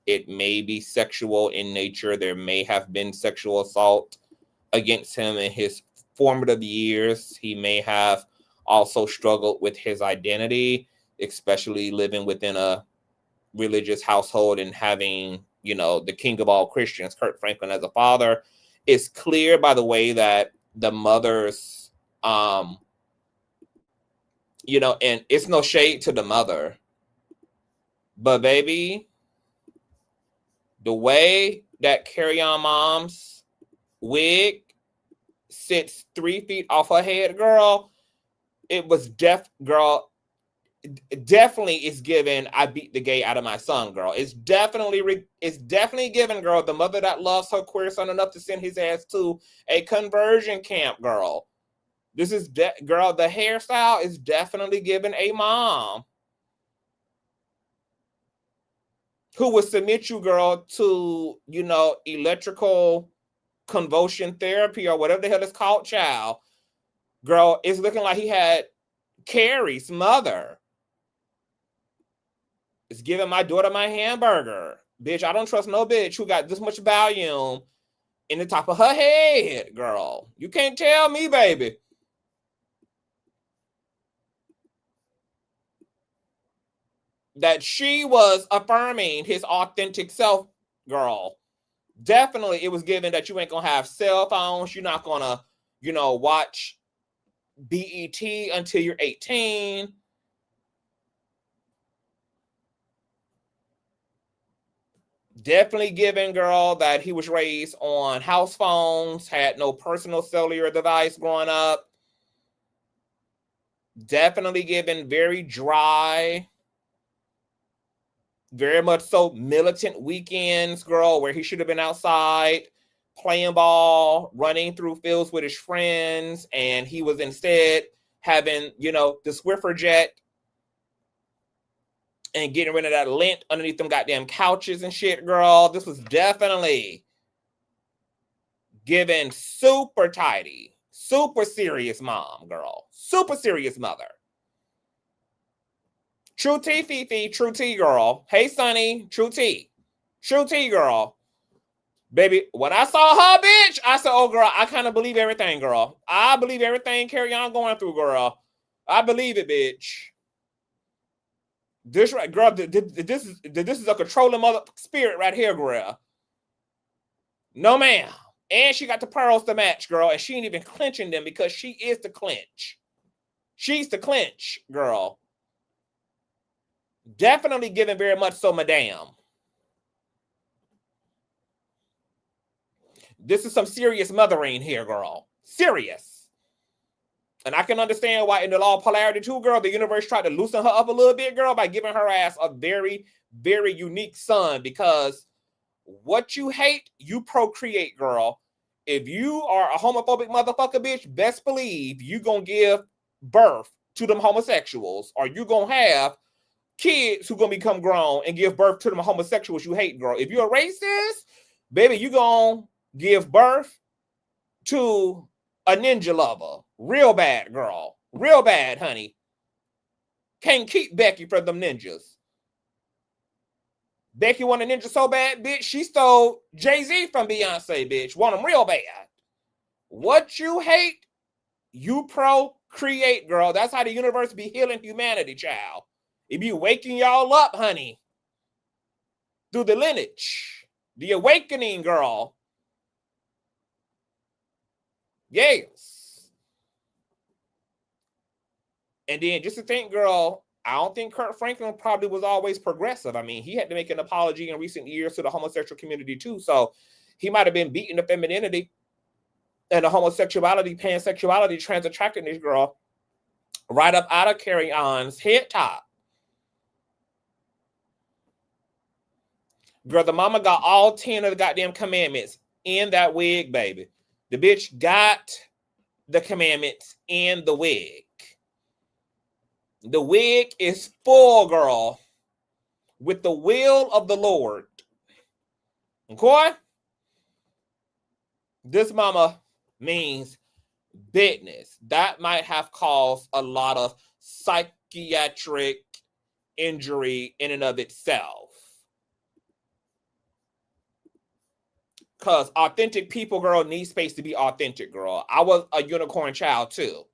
S1: It may be sexual in nature. There may have been sexual assault against him in his formative years. He may have also struggled with his identity, especially living within a religious household and having, you know, the king of all Christians, Kirk Franklin, as a father. It's clear by the way that the mother's, you know, and it's no shade to the mother, but baby, the way that Kerrion mom's wig sits 3 feet off her head, girl, it was girl, definitely is given I beat the gay out of my son, girl. It's definitely given, girl, the mother that loves her queer son enough to send his ass to a conversion camp, girl. This is girl, the hairstyle is definitely given a mom who would submit you, girl, to, you know, electrical convulsion therapy or whatever the hell it's called, child. Girl, it's looking like he had Carrie's mother. It's giving my daughter my hamburger. Bitch, I don't trust no bitch who got this much volume in the top of her head, girl. You can't tell me, baby. That she was affirming his authentic self, girl. Definitely it was given that you ain't gonna have cell phones. You're not gonna, you know, watch BET until you're 18. Definitely given, girl, that he was raised on house phones, had no personal cellular device growing up. Definitely given very dry, very much so militant weekends, girl, where he should have been outside playing ball, running through fields with his friends, and he was instead having, you know, the Swiffer jet and getting rid of that lint underneath them goddamn couches and shit, girl. This was definitely given super tidy, super serious mom, girl. Super serious mother. True tea, Fifi. True tea, girl. Hey, Sonny. True tea. True tea, girl. Baby, when I saw her, bitch, I said, oh, girl, I kind of believe everything, girl. I believe everything Kerrion going through, girl. I believe it, bitch. This right, girl, this is a controlling mother spirit right here, girl. No, ma'am. And she got the pearls to match, girl, and she ain't even clenching them because she is the clinch. She's the clinch, girl. Definitely giving very much so, madame. This is some serious mothering here, girl. Serious. And I can understand why in the law of polarity too, girl, the universe tried to loosen her up a little bit, girl, by giving her ass a very, very unique son, because what you hate, you procreate, girl. If you are a homophobic motherfucker, bitch, best believe you gonna give birth to them homosexuals, or you gonna have kids who gonna become grown and give birth to them homosexuals you hate, girl. If you're a racist, baby, you gonna give birth to a ninja lover. Real bad, girl. Real bad, honey. Can't keep Becky from them ninjas. Becky want a ninja so bad, bitch, she stole Jay-Z from Beyonce, bitch. Want them real bad. What you hate, you procreate, girl. That's how the universe be healing humanity, child. It be waking y'all up, honey. Through the lineage. The awakening, girl. Yes. And then just to think, girl, I don't think Kirk Franklin probably was always progressive. I mean, he had to make an apology in recent years to the homosexual community too. So he might have been beating the femininity and the homosexuality, pansexuality, trans attractiveness, girl, right up out of Kerrion's head top. Girl, the mama got all 10 of the goddamn commandments in that wig, baby. The bitch got the commandments in the wig. The wig is full, girl, with the will of the Lord. Okay? This mama means business. That might have caused a lot of psychiatric injury in and of itself. Because authentic people, girl, need space to be authentic, girl. I was a unicorn child, too.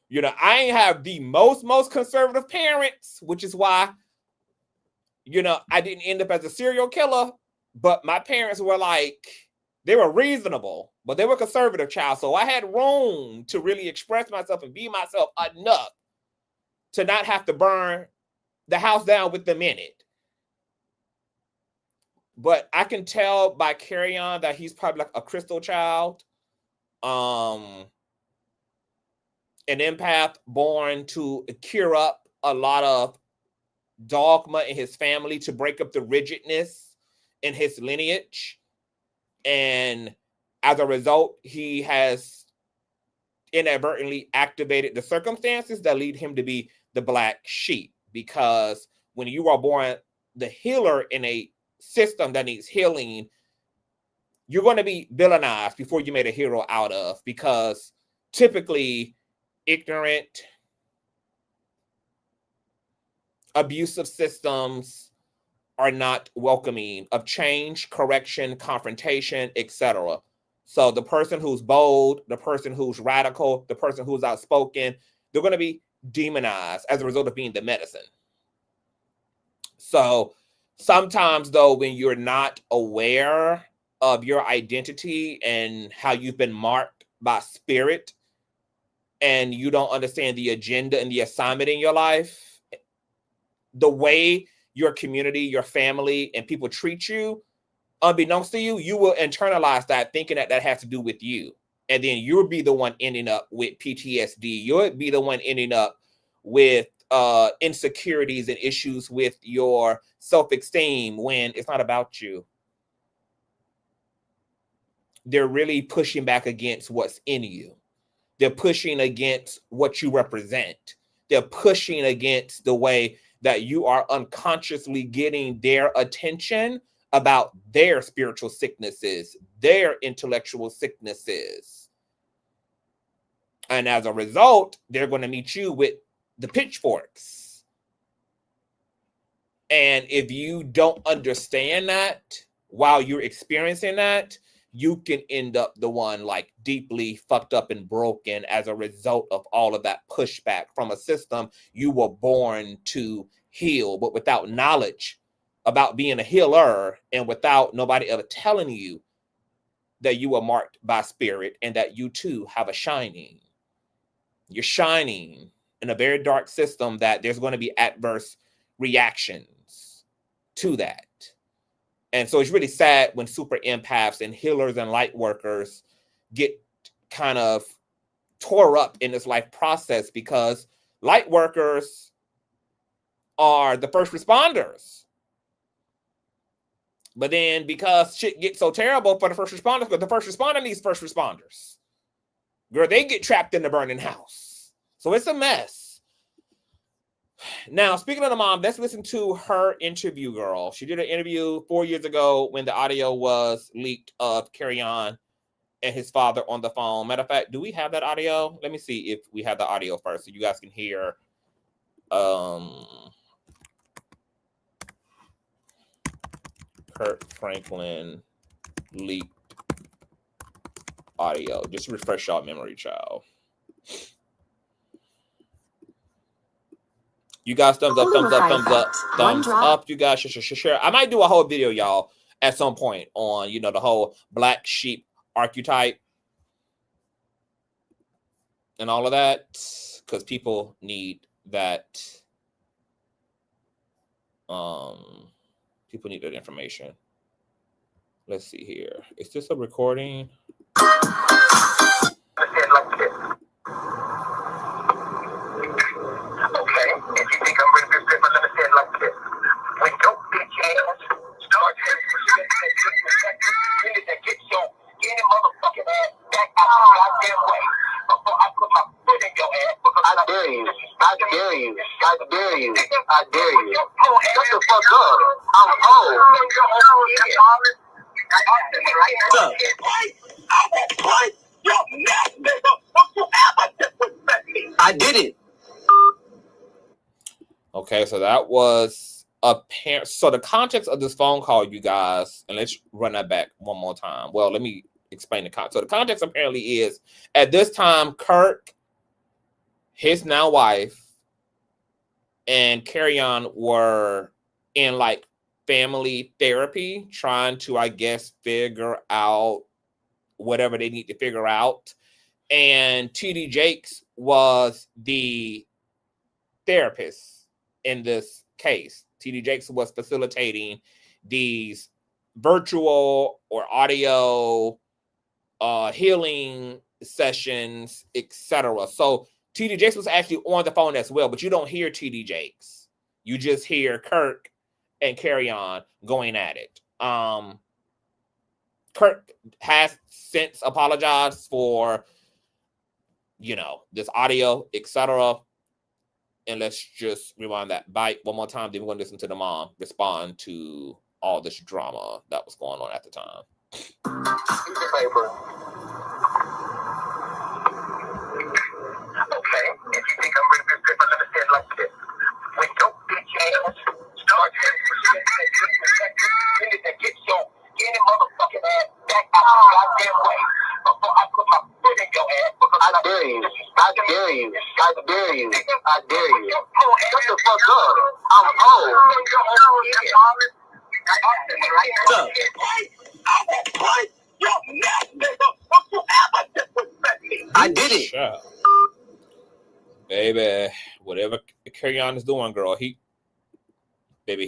S1: You know, I ain't have the most conservative parents, which is why, you know, I didn't end up as a serial killer. But my parents were like, they were reasonable, but they were conservative, child. So I had room to really express myself and be myself enough to not have to burn the house down with them in it. But I can tell by Kerrion that he's probably like a crystal child. An empath born to cure up a lot of dogma in his family to break up the rigidness in his lineage. And as a result, he has inadvertently activated the circumstances that lead him to be the black sheep. Because when you are born the healer in a system that needs healing, you're going to be villainized before you made a hero out of, because typically ignorant, abusive systems are not welcoming of change, correction, confrontation, etc. So the person who's bold, the person who's radical, the person who's outspoken, they're going to be demonized as a result of being the medicine. So sometimes, though, when you're not aware of your identity and how you've been marked by spirit, and you don't understand the agenda and the assignment in your life, the way your community, your family, and people treat you, unbeknownst to you, you will internalize that, thinking that that has to do with you. And then you'll be the one ending up with PTSD. You'll be the one ending up with insecurities and issues with your self-esteem when it's not about you. They're really pushing back against what's in you. They're pushing against what you represent. They're pushing against the way that you are unconsciously getting their attention about their spiritual sicknesses, their intellectual sicknesses. And as a result, they're going to meet you with the pitchforks. And if you don't understand that while you're experiencing that, you can end up the one like deeply fucked up and broken as a result of all of that pushback from a system you were born to heal, but without knowledge about being a healer, and without nobody ever telling you that you are marked by spirit and that you too have a shining. You're shining in a very dark system that there's going to be adverse reactions to that. And so it's really sad when super empaths and healers and light workers get kind of tore up in this life process, because light workers are the first responders. But then because shit gets so terrible for the first responders, because the first responder needs first responders, girl, they get trapped in the burning house. So it's a mess. Now, speaking of the mom, let's listen to her interview, girl. She did an interview 4 years ago when the audio was leaked of Kerrion and his father on the phone. Matter of fact, do we have that audio? Let me see if we have the audio first so you guys can hear. Kirk Franklin leaked audio. Just to refresh y'all memory, child. You guys, thumbs up, thumbs up, thumbs up, thumbs up. You guys should share. I might do a whole video, y'all, at some point on, you know, the whole black sheep archetype and all of that, because people need that. People need that information. Let's see here. Is this a recording?
S5: Okay, if you think I'm really good, let me say it like this. When your bitch ass starts you need to get your any motherfucking ass back out the goddamn way before I put my foot in your ass. I dare you. I dare you. I dare you. I dare you. Shut the fuck up. I'm old. I did it.
S1: Okay, so that was apparent. So the context of this phone call, you guys, and let's run that back one more time. Well, let me explain the context. So the context apparently is, at this time, Kirk, his now wife, and Kerrion were in like family therapy, trying to, I guess, figure out whatever they need to figure out. And TD Jakes was the therapist in this case. TD Jakes was facilitating these virtual or audio healing sessions, etc. So TD Jakes was actually on the phone as well, but you don't hear TD Jakes. You just hear Kirk and Kerrion going at it. Kirk has since apologized for, you know, this audio, etc. And let's just rewind that bite one more time. Then we're going to listen to the mom respond to all this drama that was going on at the time.
S5: Okay, if you think I'm bringing this paper, let me say it like this. When your bitch ass starts you need to get your any motherfucking ass back out of the goddamn way before I put my foot in your ass. I dare you. I dare you. I dare you. I dare you. Shut the fuck up. I'm old. I did it.
S1: Sure. Baby, whatever Kerrion is doing, girl, he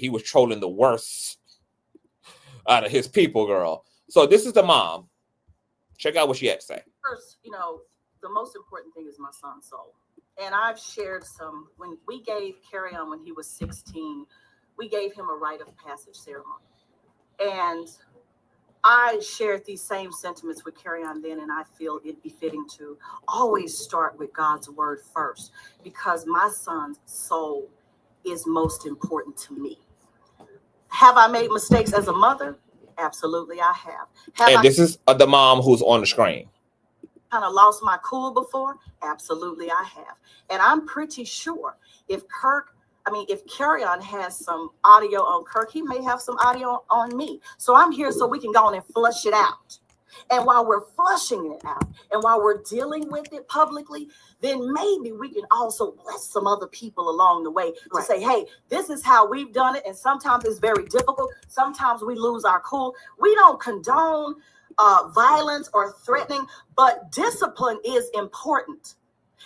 S1: was trolling the worst out of his people, girl. So this is the mom. Check out what she had to say.
S6: First, you know, the most important thing is my son's soul. And I've shared some, when we gave Kerrion when he was 16, we gave him a rite of passage ceremony. And I shared these same sentiments with Kerrion then, and I feel it befitting to always start with God's word first, because my son's soul is most important to me. Have I made mistakes as a mother? Absolutely, I have.
S1: And this is the mom who's on the screen.
S6: Kind of lost my cool before? Absolutely, I have. And I'm pretty sure if Kerrion has some audio on Kirk, he may have some audio on me. So I'm here so we can go on and flush it out. And while we're flushing it out and while we're dealing with it publicly, then maybe we can also bless some other people along the way to say, hey, this is how we've done it. And sometimes it's very difficult. Sometimes we lose our cool. We don't condone violence or threatening, but discipline is important.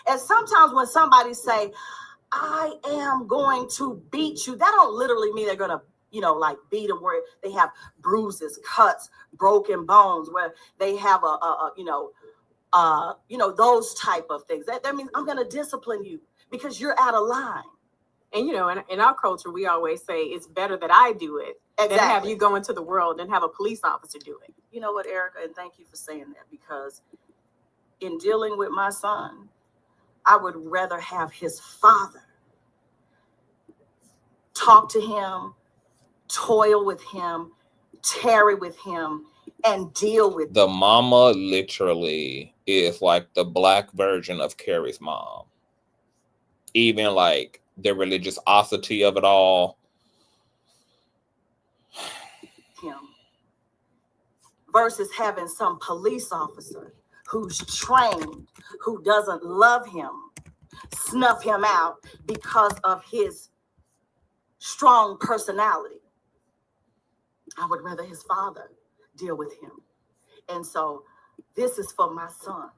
S6: And sometimes when somebody say, I am going to beat you, that don't literally mean they're going to, like beat them where they have bruises, cuts, broken bones, where they have those type of things. That means I'm going to discipline you because you're out of line.
S7: And, in our culture, we always say it's better that I do it than have you go into the world and have a police officer do it.
S6: You know what, Erica, and thank you for saying that, because in dealing with my son, I would rather have his father talk to him, toil with him, tarry with him, and deal with
S1: the mama literally is like the black version of Carrie's mom. Even like the religiosity of it all.
S6: Him versus having some police officer who's trained, who doesn't love him, snuff him out because of his strong personality. I would rather his father deal with him. And so this is for my son.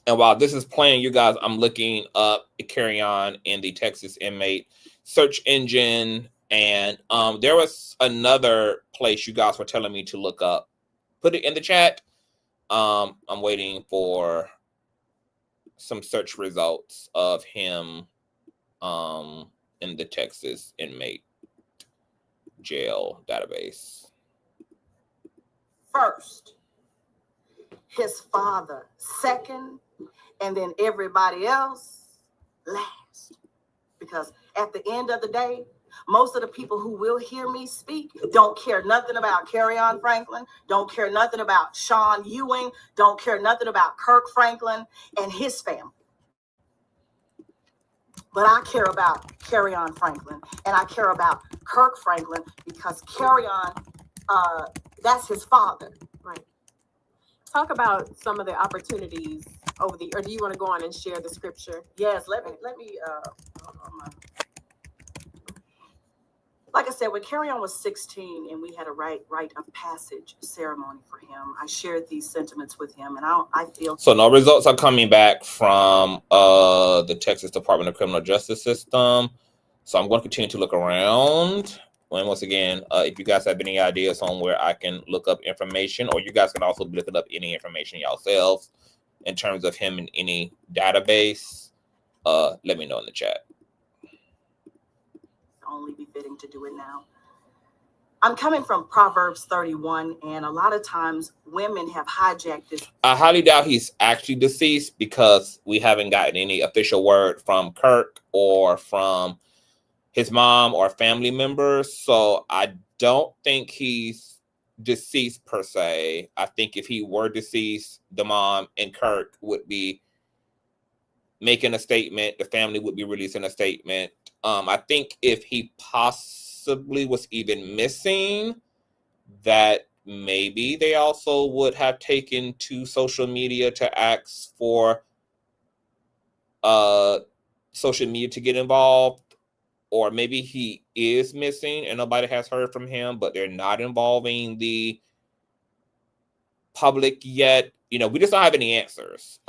S1: And while this is playing, you guys, I'm looking up Kerrion in the Texas inmate search engine. And there was another place you guys were telling me to look up. Put it in the chat. I'm waiting for some search results of him in the Texas inmate jail database.
S6: First, his father. Second, and then everybody else last. Because at the end of the day, most of the people who will hear me speak don't care nothing about Kirk Franklin, don't care nothing about Sean Ewing, don't care nothing about Kirk Franklin and his family. But I care about Kerrion Franklin, and I care about Kirk Franklin because Kerrion, that's his father.
S7: Right. Talk about some of the opportunities or do you want to go on and share the scripture?
S6: Yes, let me like I said, when Kerrion was 16 and we had a rite of passage ceremony for him, I shared these sentiments with him, and I feel
S1: so. No results are coming back from the Texas Department of Criminal Justice System. So I'm going to continue to look around. And once again, if you guys have any ideas on where I can look up information, or you guys can also be looking up any information yourselves in terms of him in any database, let me know in the chat.
S6: Only befitting to do it now. I'm coming from Proverbs 31, and a lot of times women have hijacked this.
S1: I highly doubt he's actually deceased because we haven't gotten any official word from Kirk or from his mom or family members. So I don't think he's deceased per se. I think if he were deceased, the mom and Kirk would be making a statement. The family would be releasing a statement. I think if he possibly was even missing, that maybe they also would have taken to social media to ask for social media to get involved. Or maybe he is missing and nobody has heard from him, but they're not involving the public yet. You know, we just don't have any answers,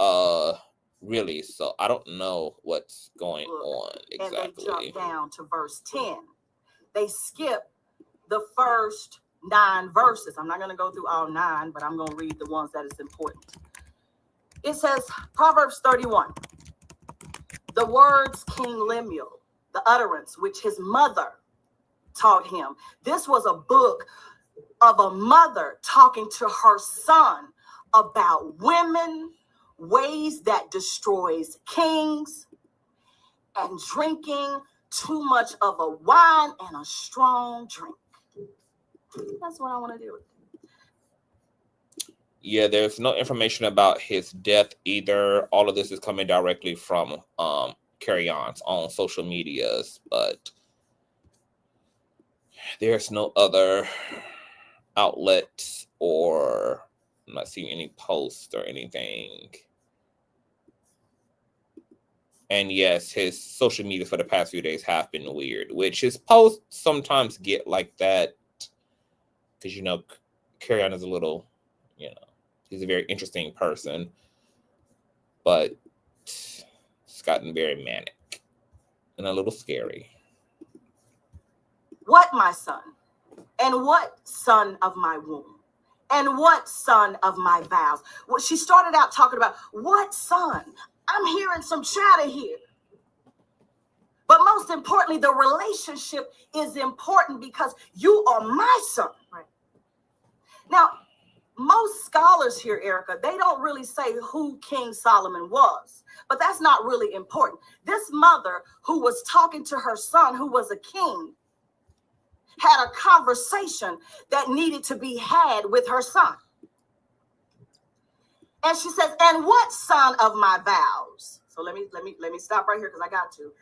S1: really. So I don't know what's going on exactly.
S6: And they jump down to verse 10. They skip the first 9 verses. I'm not going to go through all 9, but I'm going to read the ones that is important. It says, Proverbs 31, the words King Lemuel, the utterance which his mother taught him. This was a book of a mother talking to her son about women, ways that destroys kings, and drinking too much of a wine and a strong drink. That's what I want to do.
S1: Yeah, there's no information about his death either. All of this is coming directly from Kerrion's on social medias, but there's no other outlets, or I'm not seeing any posts or anything. And yes, his social media for the past few days have been weird, which his posts sometimes get like that because, you know, Kerrion is a little, you know, he's a very interesting person, but it's gotten very manic and a little scary.
S6: What, my son? And what son of my womb? And what son of my vows? Well, she started out talking about what son? I'm hearing some chatter here. But most importantly, the relationship is important because you are my son. Right. Now, most scholars here, Erica, they don't really say who King Solomon was, but that's not really important. This mother who was talking to her son, who was a king, had a conversation that needed to be had with her son. And she says, and what son of my vows? So let me stop right here because I got to.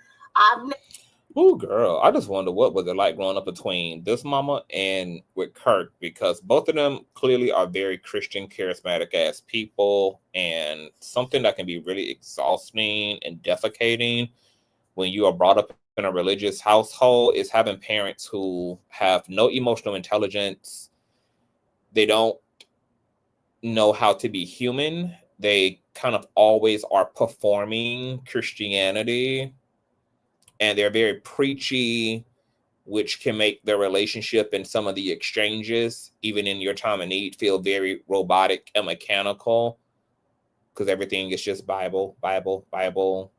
S1: Oh, girl, I just wonder what was it like growing up between this mama and with Kirk, because both of them clearly are very Christian, charismatic ass people, and something that can be really exhausting and defecating when you are brought up in a religious household is having parents who have no emotional intelligence. They don't know how to be human. They kind of always are performing Christianity, and they're very preachy, which can make their relationship and some of the exchanges, even in your time of need, feel very robotic and mechanical, because everything is just Bible, Bible, Bible,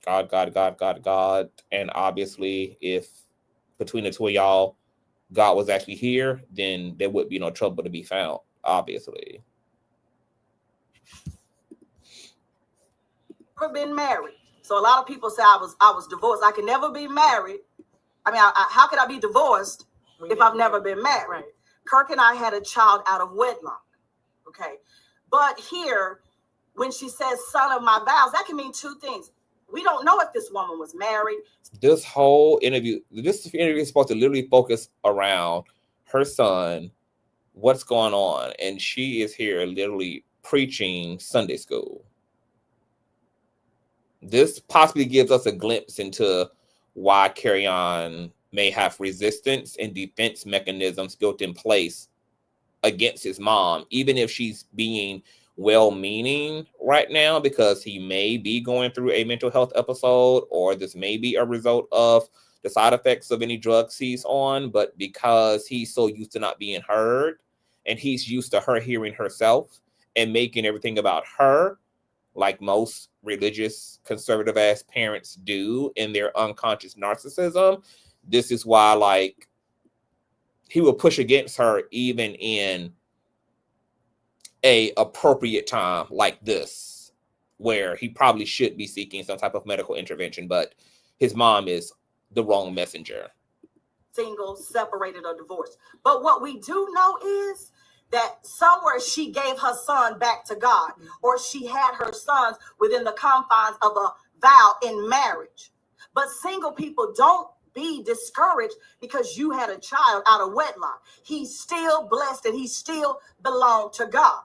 S1: God, God, God, God, God. And obviously, if between the two of y'all, God was actually here, then there would be no trouble to be found, obviously.
S6: Never been married. So a lot of people say I was divorced. I can never be married. I mean, how could I be divorced if I've never been married? Right. Kirk and I had a child out of wedlock. Okay. But here, when she says son of my vows, that can mean two things. We don't know if this woman was married.
S1: This whole interview, is supposed to literally focus around her son, what's going on. And she is here literally preaching Sunday school. This possibly gives us a glimpse into why Kerrion may have resistance and defense mechanisms built in place against his mom, even if she's being well-meaning right now, because he may be going through a mental health episode, or this may be a result of the side effects of any drugs he's on. But because he's so used to not being heard, and he's used to her hearing herself and making everything about her, like most religious conservative ass parents do in their unconscious narcissism. This is why, like, he will push against her even in a appropriate time like this, where he probably should be seeking some type of medical intervention, but his mom is the wrong messenger.
S6: Single, separated, or divorced. But what we do know is that somewhere she gave her son back to God, or she had her sons within the confines of a vow in marriage. But single people, don't be discouraged because you had a child out of wedlock. He's still blessed and he still belonged to God,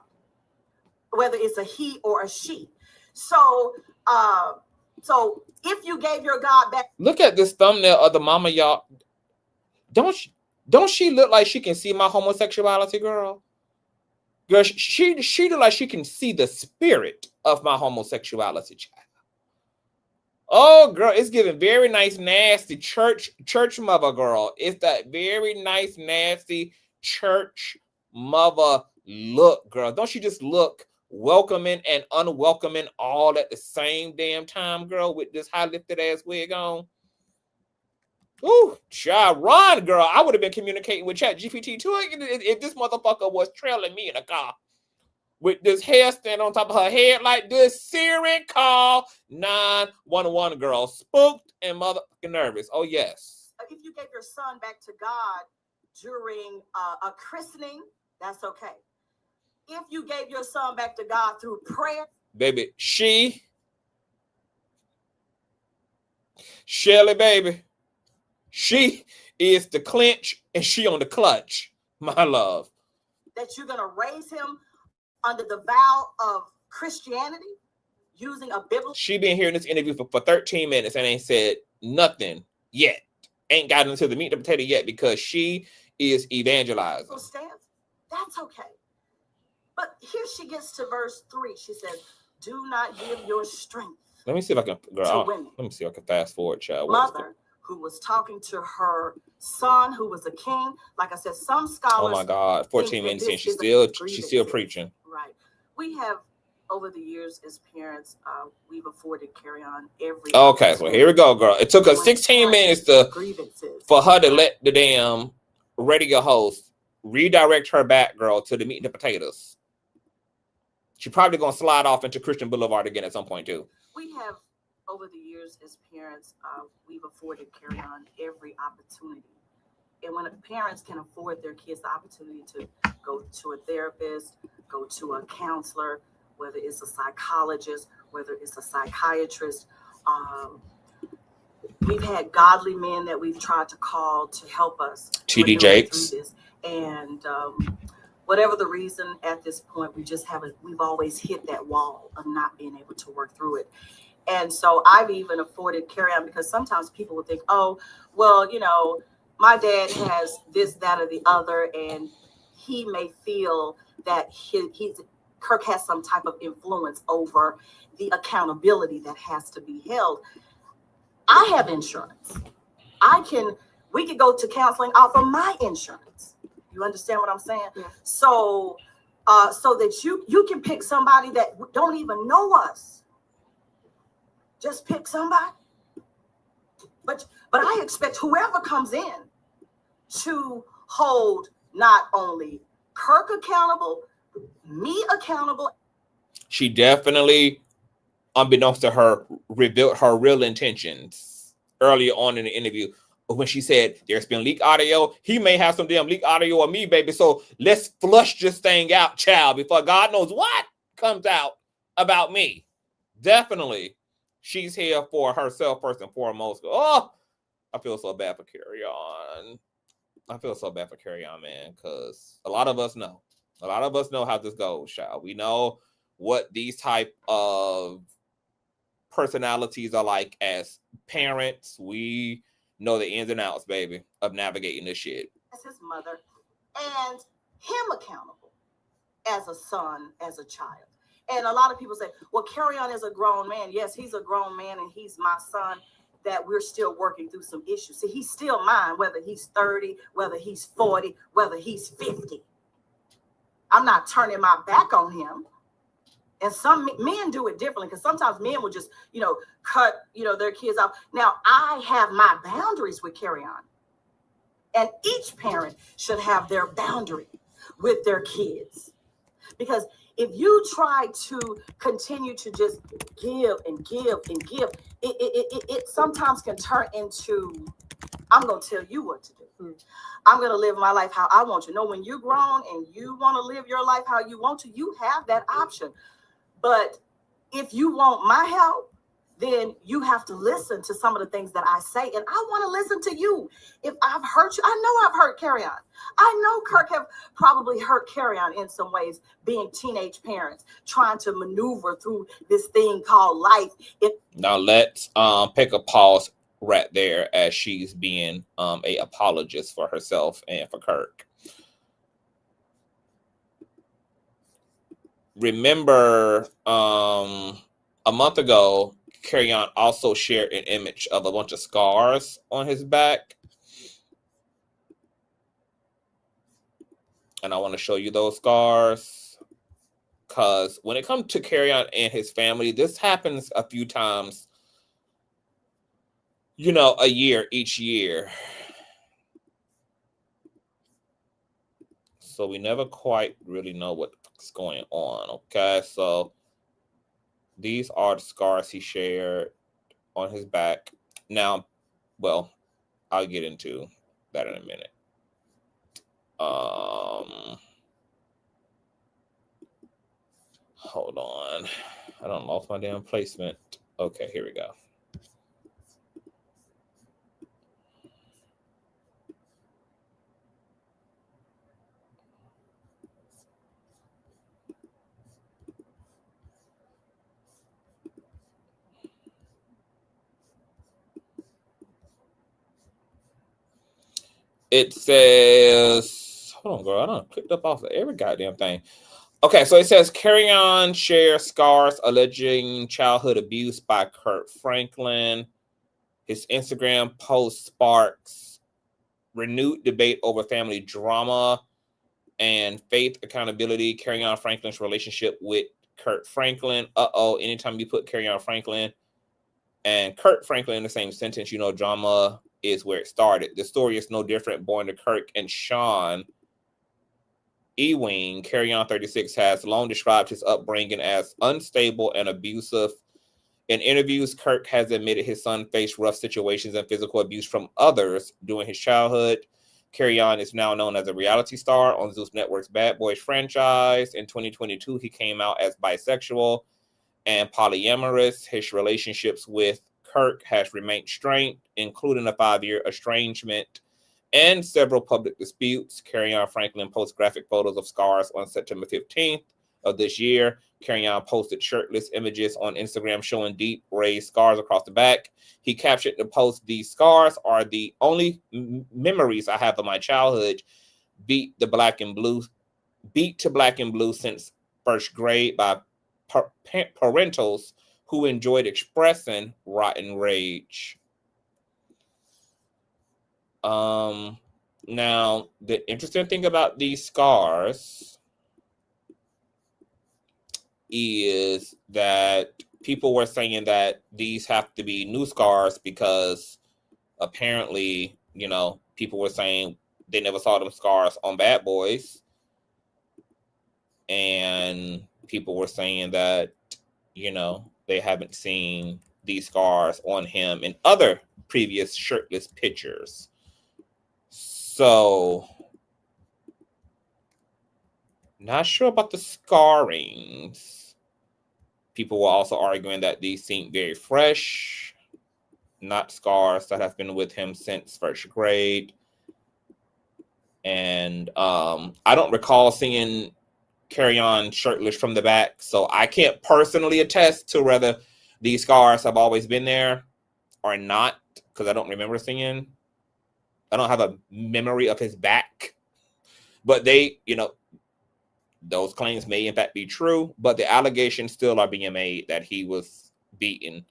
S6: whether it's a he or a she. So if you gave your God back.
S1: Look at this thumbnail of the mama, y'all. Don't she look like she can see my homosexuality, girl? Girl, she look like she can see the spirit of my homosexuality, child. Oh, girl, it's giving very nice, nasty church mother, girl. It's that very nice, nasty church mother look, girl. Don't she just look welcoming and unwelcoming all at the same damn time, girl, with this high lifted ass wig on? Ooh, child, run, girl. I would have been communicating with ChatGPT too if this motherfucker was trailing me in a car with this hair stand on top of her head like this. Siri, call 911, girl. Spooked and motherfucking nervous. Oh, yes.
S6: If you gave your son back to God during a christening, that's okay. If you gave your son back to God through prayer.
S1: Baby, Shelly, baby. She is the clinch and she on the clutch, my love.
S6: That you're going to raise him under the vow of Christianity using a biblical.
S1: She been here in this interview for 13 minutes and ain't said nothing yet. Ain't gotten into the meat and potato yet because she is evangelizing.
S6: That's okay. But here she gets to verse 3. She says, do not give your strength.
S1: Let me see if I can, girl, let me see if I can fast forward, child.
S6: Mother who was talking to her son, who was a king. Like I said, some scholars.
S1: Oh my God, 14 minutes in, she's still preaching.
S6: Right. We have, over the years as parents, we've afforded Kerrion every.
S1: Okay, so here we go, girl. It took us 16 minutes for her to let the damn radio host redirect her back, girl, to the meat and the potatoes. She's probably gonna slide off into Christian Boulevard again at some point too.
S6: We have, over the years as parents, we've afforded Kerrion every opportunity. And when parents can afford their kids the opportunity to go to a therapist, go to a counselor, whether it's a psychologist, whether it's a psychiatrist, we've had godly men that we've tried to call to help us.
S1: TD Jakes.
S6: And whatever the reason at this point, we've always hit that wall of not being able to work through it. And so I've even afforded Kerrion because sometimes people would think, oh, well, you know, my dad has this, that, or the other, and he may feel that Kirk has some type of influence over the accountability that has to be held. I have insurance. We could go to counseling off of my insurance. You understand what I'm saying? Yeah. So that you can pick somebody that don't even know us. Just pick somebody. But I expect whoever comes in to hold not only Kirk accountable, me accountable.
S1: She definitely, unbeknownst to her, revealed her real intentions earlier on in the interview when she said there's been leaked audio. He may have some damn leaked audio of me, baby. So let's flush this thing out, child, before God knows what comes out about me. Definitely. She's here for herself first and foremost. Oh, I feel so bad for Kerrion. I feel so bad for Kerrion, man, because a lot of us know. A lot of us know how this goes, child. We know what these type of personalities are like as parents. We know the ins and outs, baby, of navigating this shit.
S6: As his mother and him accountable as a son, as a child. And a lot of people say, well, Kerrion is a grown man. Yes, he's a grown man and he's my son, that we're still working through some issues. See, he's still mine, whether he's 30, whether he's 40, whether he's 50. I'm not turning my back on him. And some men do it differently, because sometimes men will just, cut, their kids off. Now, I have my boundaries with Kerrion. And each parent should have their boundary with their kids. Because if you try to continue to just give and give and give, it sometimes can turn into, I'm going to tell you what to do. I'm going to live my life how I want to. When you're grown and you want to live your life how you want to, you have that option. But if you want my help, then you have to listen to some of the things that I say. And I want to listen to you. If I've hurt you, I know I've hurt Kerrion. I know Kirk have probably hurt Kerrion in some ways, being teenage parents, trying to maneuver through this thing called life.
S1: Now let's pick a pause right there, as she's being a apologist for herself and for Kirk. Remember, a month ago, Kerrion also shared an image of a bunch of scars on his back. And I want to show you those scars, because when it comes to Kerrion and his family, this happens a few times, a year, each year. So we never quite really know what's going on. Okay, so these are the scars he shared on his back. Now, well, I'll get into that in a minute. Hold on. I don't lost my damn placement. Okay, here we go. It says, hold on, girl. I done clicked up off of every goddamn thing. Okay, so it says Kerrion shares scars alleging childhood abuse by Kirk Franklin. His Instagram post sparks renewed debate over family drama and faith accountability. Kerrion Franklin's relationship with Kirk Franklin. Anytime you put Kerrion Franklin and Kirk Franklin in the same sentence, drama is where it started. The story is no different. Born to Kirk and Sean Ewing, Kerrion 36 has long described his upbringing as unstable and abusive. In interviews, Kirk has admitted his son faced rough situations and physical abuse from others during his childhood. Kerrion is now known as a reality star on Zeus Network's Bad Boys franchise. In 2022, he came out as bisexual and polyamorous. His relationships with Kirk has remained strained, including a 5-year estrangement and several public disputes. Kerrion Franklin posts graphic photos of scars on September 15th of this year. Kerrion posted shirtless images on Instagram showing deep raised scars across the back. He captioned the post, "These scars are the only memories I have of my childhood. Beat to black and blue since first grade by parentals who enjoyed expressing rotten rage." Now, the interesting thing about these scars is that people were saying that these have to be new scars because apparently, people were saying they never saw them scars on Bad Boys. And people were saying that, they haven't seen these scars on him in other previous shirtless pictures. So, not sure about the scarrings. People were also arguing that these seem very fresh, not scars that have been with him since first grade. And I don't recall seeing Kerrion shirtless from the back, so I can't personally attest to whether these scars have always been there or not, because I don't remember seeing. I don't have a memory of his back, but they, those claims may in fact be true, but the allegations still are being made that he was beaten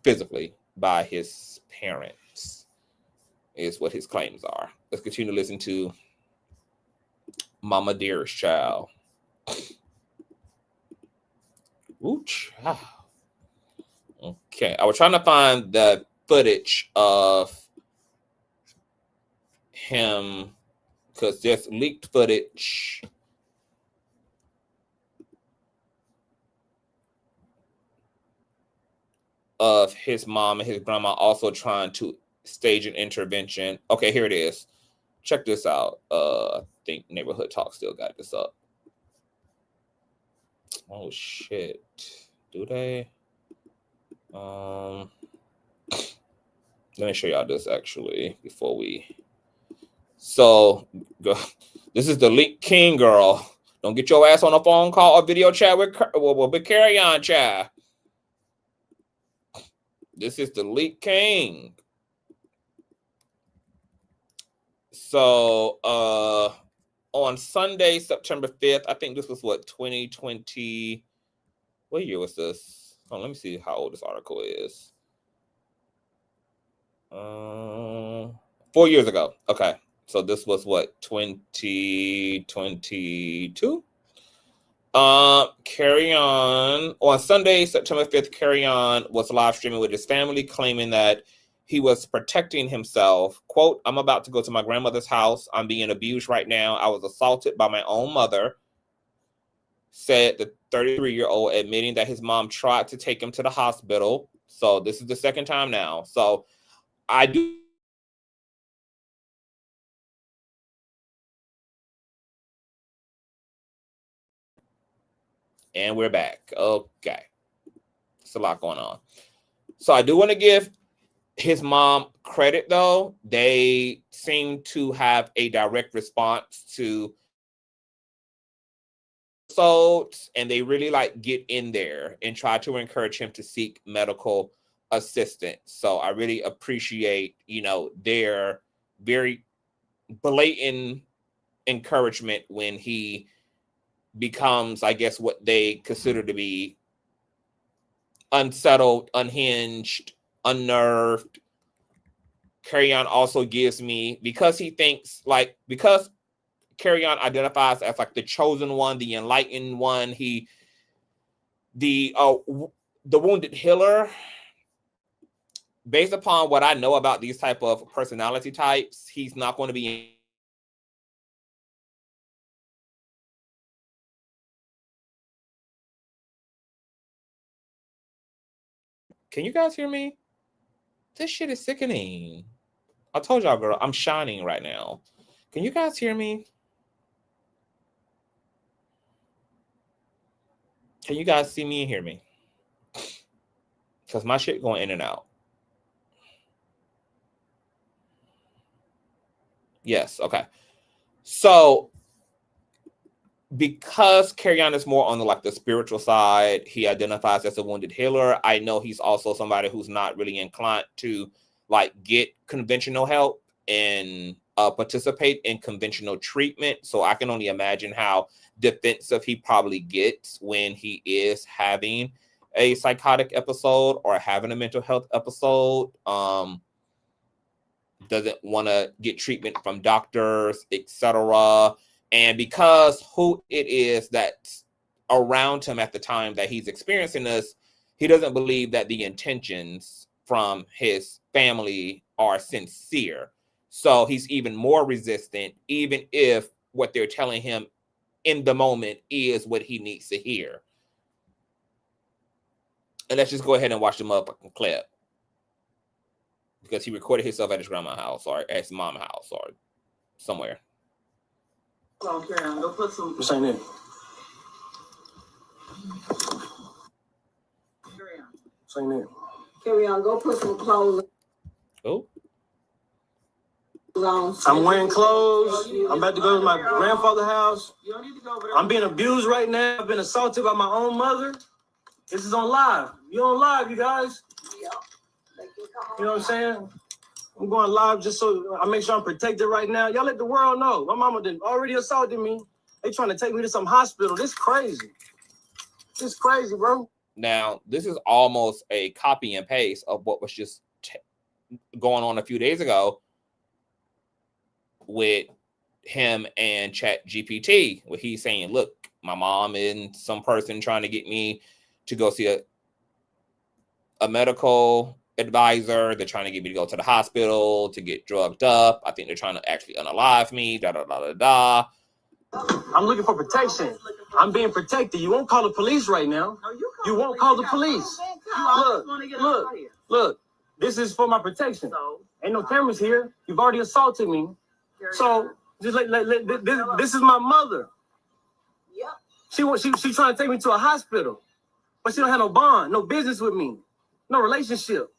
S1: physically by his parents, is what his claims are. Let's continue to listen to Mama Dearest Child. Ooh, okay, I was trying to find the footage of him because there's leaked footage of his mom and his grandma also trying to stage an intervention. Okay, here it is. Check this out. I think Neighborhood Talk still got this up. Oh shit. Do they? Let me show y'all this actually before we. So this is the Leak King girl. Don't get your ass on a phone call or video chat with Kerrion, chat. This is the Leak King. So on Sunday, September 5th, I think this was what, 2020. What year was this? Oh, let me see how old this article is. 4 years ago. Okay. So this was what, 2022? Kerrion, on Sunday, September 5th, Kerrion was live streaming with his family, claiming that he was protecting himself. Quote, I'm about to go to my grandmother's house. I'm being abused right now. I was assaulted by my own mother, said the 33-year-old, admitting that his mom tried to take him to the hospital. So this is the second time now. So I do. And we're back. Okay. It's a lot going on. So I do want to give his mom credit, though. They seem to have a direct response to episodes, and they really like get in there and try to encourage him to seek medical assistance. So I really appreciate, their very blatant encouragement when he becomes, I guess, what they consider to be unsettled, unhinged, unnerved. Kerrion also gives me, because he thinks because Kerrion identifies as like the chosen one, the enlightened one, the wounded healer. Based upon what I know about these type of personality types, he's not going to be. Can you guys hear me? This shit is sickening. I told y'all, girl, I'm shining right now. Can you guys hear me? Can you guys see me and hear me? Because my shit going in and out. Yes, okay. So because Kerrion is more on the spiritual side, he identifies as a wounded healer. I know he's also somebody who's not really inclined to get conventional help and participate in conventional treatment. So I can only imagine how defensive he probably gets when he is having a psychotic episode or having a mental health episode. Doesn't want to get treatment from doctors, etc. And because who it is that's around him at the time that he's experiencing this, he doesn't believe that the intentions from his family are sincere. So he's even more resistant, even if what they're telling him in the moment is what he needs to hear. And let's just go ahead and watch the motherfucking clip. Because he recorded himself at his grandma's house or at his mom's house or somewhere.
S8: Go put some.
S3: What's ain't it? What's ain't it?
S8: Kerrion, go put some clothes
S1: Oh.
S8: on.
S3: I'm wearing clothes. I'm about to go to my grandfather's house.
S8: You don't need to go over there.
S3: I'm being abused right now. I've been assaulted by my own mother. This is on live. You on live, you guys?
S8: Yeah.
S3: You know what I'm saying? I'm going live just so I make sure I'm protected right now. Y'all let the world know. My mama did already assaulted me. They trying to take me to some hospital. This crazy. This crazy, bro.
S1: Now, this is almost a copy and paste of what was just going on a few days ago with him and ChatGPT, where he's saying, look, my mom and some person trying to get me to go see a medical advisor. They're trying to get me to go to the hospital to get drugged up. I think they're trying to actually unalive me. Da da da da da.
S3: I'm looking for protection. I'm being protected. You won't call the police right now. You won't call the police. Look. This is for my protection. Ain't no cameras here. You've already assaulted me. So just this is my mother. Yep. She trying to take me to a hospital, but she don't have no bond, no business with me, no relationship.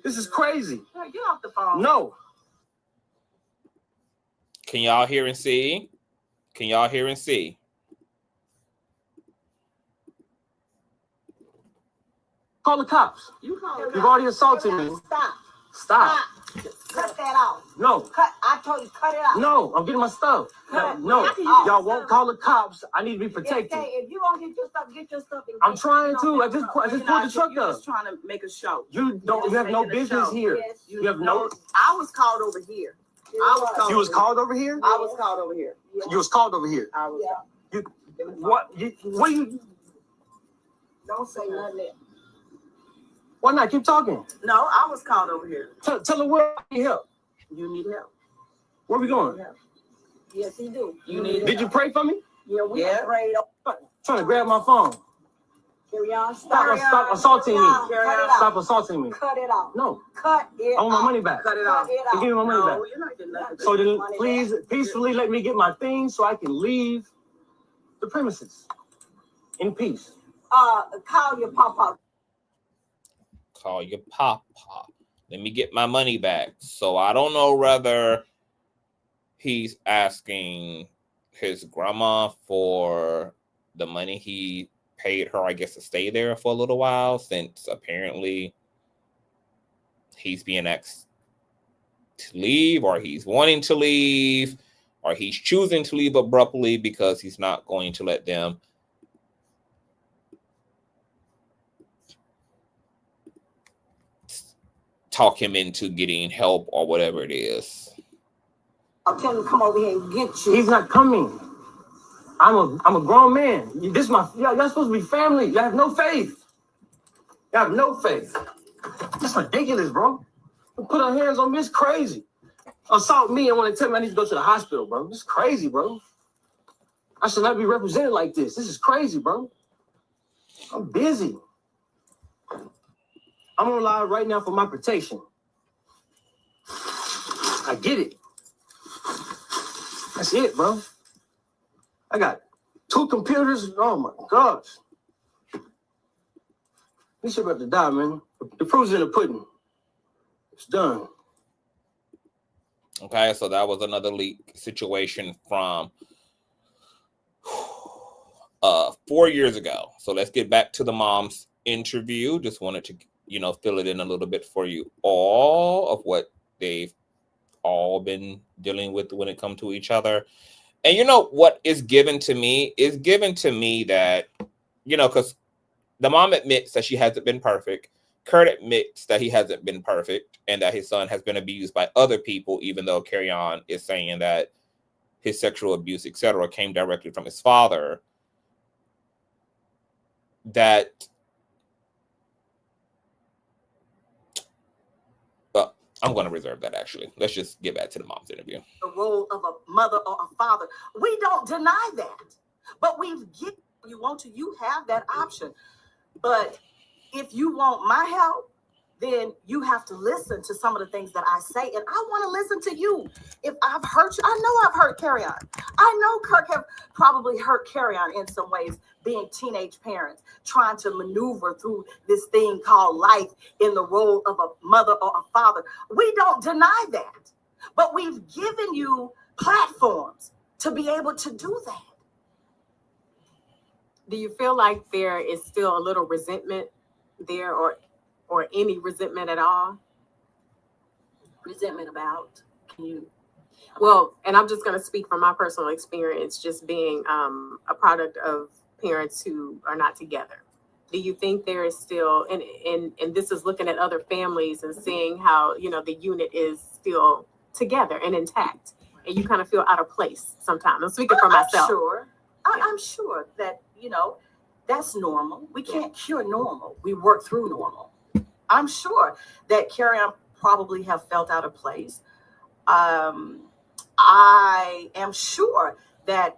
S3: This is crazy.
S8: Get off the phone.
S3: No.
S1: Can y'all hear and see? Can y'all hear and see?
S3: Call the cops. You've already assaulted me. Stop.
S8: Cut that off.
S3: No.
S8: I told you, cut it off.
S3: No, I'm getting my stuff. No, y'all won't call the cops. I need to be protected.
S8: If you don't get your stuff.
S3: I'm trying to. I just pulled the truck
S8: You're
S3: up.
S8: just trying to make a show.
S3: You have no business here.
S8: Yes,
S3: you have no.
S8: I was called over here.
S3: You was called over here?
S8: I was called over here.
S3: You was called over here.
S8: I was.
S3: What you?
S8: Don't say nothing.
S3: Why not? Keep talking.
S8: No, I was called over here.
S3: Tell the world I need help.
S8: You need help.
S3: Where we going?
S8: Yes, you do.
S3: Did you pray for me?
S8: Yeah, we prayed.
S3: Trying to grab my phone.
S8: Kerrion,
S3: Stop assaulting me. Stop assaulting me.
S8: Cut it off.
S3: No.
S8: Cut it off.
S3: I want my money back.
S8: Cut it off.
S3: Give me my money back.
S8: You're not getting nothing.
S3: So then, please, peacefully let me get my things so I can leave the premises in peace.
S8: Call your papa.
S1: Call your papa. Let me get my money back. So I don't know whether he's asking his grandma for the money he paid her, I guess, to stay there for a little while, since apparently he's being asked to leave, or he's wanting to leave, or he's choosing to leave abruptly because he's not going to let them talk him into getting help or whatever it is.
S8: I'll tell him to come over here and get you.
S3: He's not coming. I'm a grown man. Y'all supposed to be family. Y'all have no faith. Y'all have no faith. That's ridiculous, bro. Put our hands on me. It's crazy. Assault me and want to tell me I need to go to the hospital, bro. It's crazy, bro. I should not be represented like this. This is crazy, bro. I'm busy. I'm on live right now for my protection. I get it. That's it, bro. I got 2 computers. Oh my gosh. This shit about to die, man. The proof's in the pudding. It's done.
S1: Okay, so that was another leak situation from 4 years ago. So let's get back to the mom's interview. Just wanted to, fill it in a little bit for you all of what they've all been dealing with when it comes to each other. And what is given to me is given to me that, because the mom admits that she hasn't been perfect. Kurt admits that he hasn't been perfect and that his son has been abused by other people, even though Kerrion is saying that his sexual abuse, etc., came directly from his father. That I'm going to reserve that, actually. Let's just get back to the mom's interview.
S6: The role of a mother or a father. We don't deny that. But we've given you want to, you have that option. But if you want my help, then you have to listen to some of the things that I say. And I want to listen to you. If I've hurt you, I know I've hurt Kerrion. I know Kirk have probably hurt Kerrion in some ways, being teenage parents, trying to maneuver through this thing called life in the role of a mother or a father. We don't deny that. But we've given you platforms to be able to do that.
S7: Do you feel like there is still a little resentment there, or any resentment at all?
S6: Resentment about? Can you?
S7: Well, and I'm just going to speak from my personal experience, just being a product of parents who are not together. Do you think there is still, and this is looking at other families and seeing how, the unit is still together and intact, and you kind of feel out of place sometimes? I'm speaking for myself.
S6: I'm sure that, that's normal. We can't cure normal. We work through normal. I'm sure that Kerrion probably have felt out of place. I am sure that,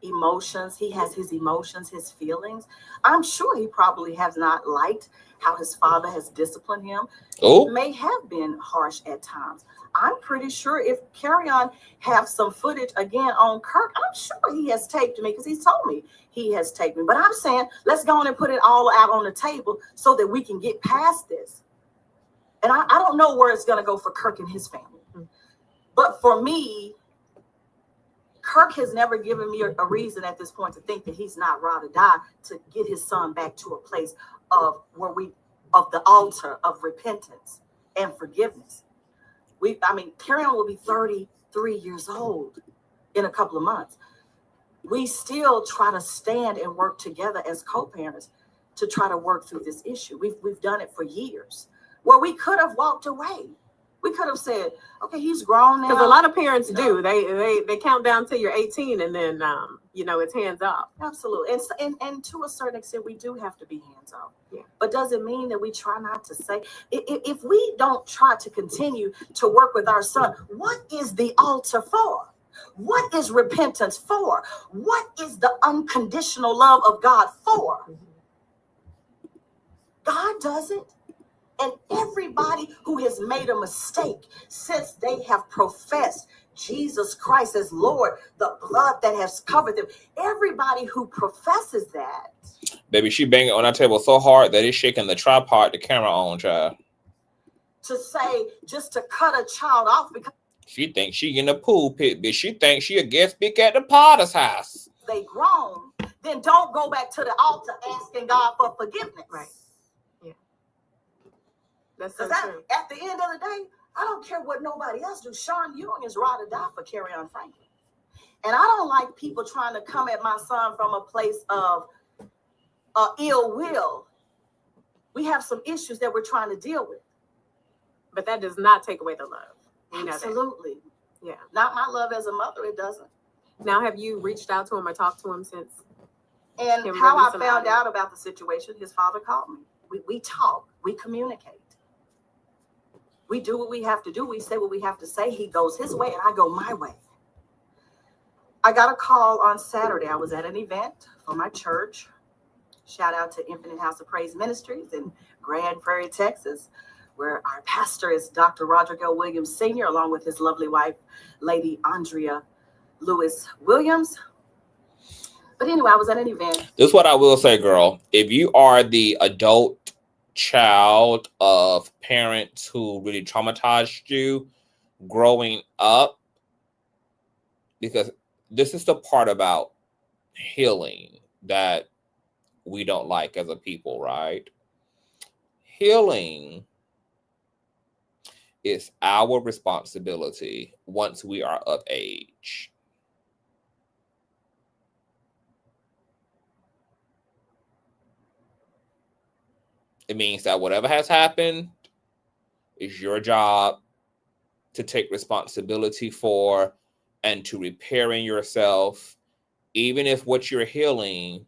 S6: emotions, he has his emotions, his feelings. I'm sure he probably has not liked how his father has disciplined him.
S1: Oh,
S6: It may have been harsh at times. I'm pretty sure if Kerrion have some footage again on Kirk, I'm sure he has taped me, because he's told me he has taped me. But I'm saying, let's go on and put it all out on the table so that we can get past this. And I don't know where it's going to go for Kirk and his family. But for me, Kirk has never given me a reason at this point to think that he's not ride or die to get his son back to a place of the altar of repentance and forgiveness. Kerrion will be 33 years old in a couple of months. We still try to stand and work together as co-parents to try to work through this issue. We've done it for years, where we could have walked away. We could have said, okay, he's grown now.
S7: Because a lot of parents do. They count down till you're 18, and then it's hands off.
S6: Absolutely. And to a certain extent, we do have to be hands off.
S7: Yeah.
S6: But does it mean that we try not to say, if we don't try to continue to work with our son, what is the altar for? What is repentance for? What is the unconditional love of God for? God does it. And everybody who has made a mistake since they have professed Jesus Christ as Lord, the blood that has covered them, everybody who professes that.
S1: baby, she banging on our table so hard that it's shaking the tripod, the camera on, child.
S6: To say, just to cut a child off because
S1: She thinks she in the pool pit, bitch. She thinks she a guest speaker at the Potter's house.
S6: they grown, then don't go back to the altar asking God for forgiveness.
S7: Right. That's so
S6: Because
S7: true.
S6: at the end of the day, I don't care what nobody else do. Sean Ewing is ride or die for Kerrion Franklin. And I don't like people trying to come at my son from a place of ill will. We have some issues that we're trying to deal with.
S7: But that does not take away the love. You know that.
S6: Absolutely.
S7: Yeah.
S6: Not my love as a mother, it doesn't.
S7: Now, have you reached out to him or talked to him since?
S6: And
S7: Him
S6: how I
S7: releasing
S6: found
S7: audio.
S6: out about the situation, his father called me. We talk, we communicate. We do what we have to do. We say what we have to say. He goes his way and I go my way. I got a call on Saturday. I was at an event for my church. Shout out to Infinite House of Praise Ministries in Grand Prairie, Texas, where our pastor is Dr. Roger L. Williams Sr., along with his lovely wife, Lady Andrea Lewis Williams. But anyway, I was at an event.
S1: This is what I will say, girl. If you are the adult child of parents who really traumatized you growing up, because this is the part about healing that we don't like as a people, right? Healing is our responsibility once we are of age. It means that whatever has happened is your job to take responsibility for and to repairing yourself, even if what you're healing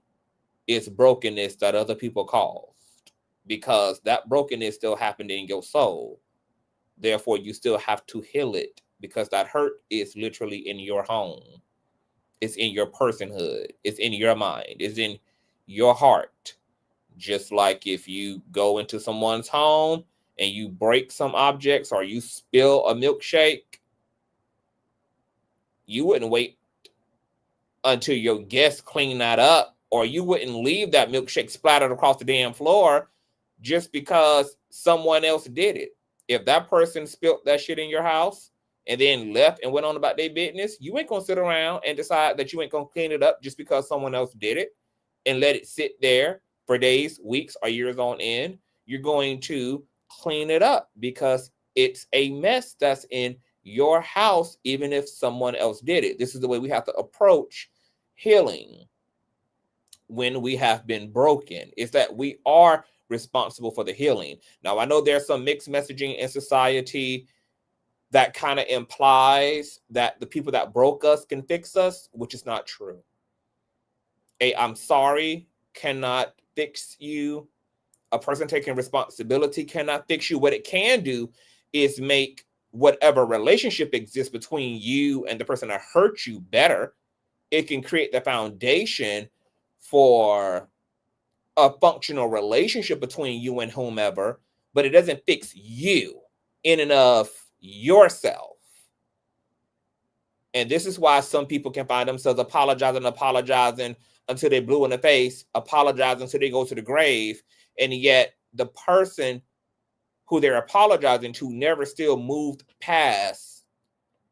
S1: is brokenness that other people caused, because that brokenness still happened in your soul. Therefore, you still have to heal it, because that hurt is literally in your home. It's in your personhood. It's in your mind. It's in your heart. Just like if you go into someone's home and you break some objects or you spill a milkshake, you wouldn't wait until your guests clean that up, or you wouldn't leave that milkshake splattered across the damn floor just because someone else did it. If that person spilled that shit in your house and then left and went on about their business, you ain't gonna sit around and decide that you ain't gonna clean it up just because someone else did it and let it sit there for days, weeks, or years on end. You're going to clean it up because it's a mess that's in your house, even if someone else did it. This is the way we have to approach healing when we have been broken, is that we are responsible for the healing. Now, I know there's some mixed messaging in society that kind of implies that the people that broke us can fix us, which is not true. A I'm sorry cannot fix you. A person taking responsibility cannot fix you. What it can do is make whatever relationship exists between you and the person that hurt you better. It can create the foundation for a functional relationship between you and whomever, but it doesn't fix you in and of yourself. And this is why some people can find themselves apologizing until they blue in the face, apologizing until they go to the grave, and yet the person who they're apologizing to never still moved past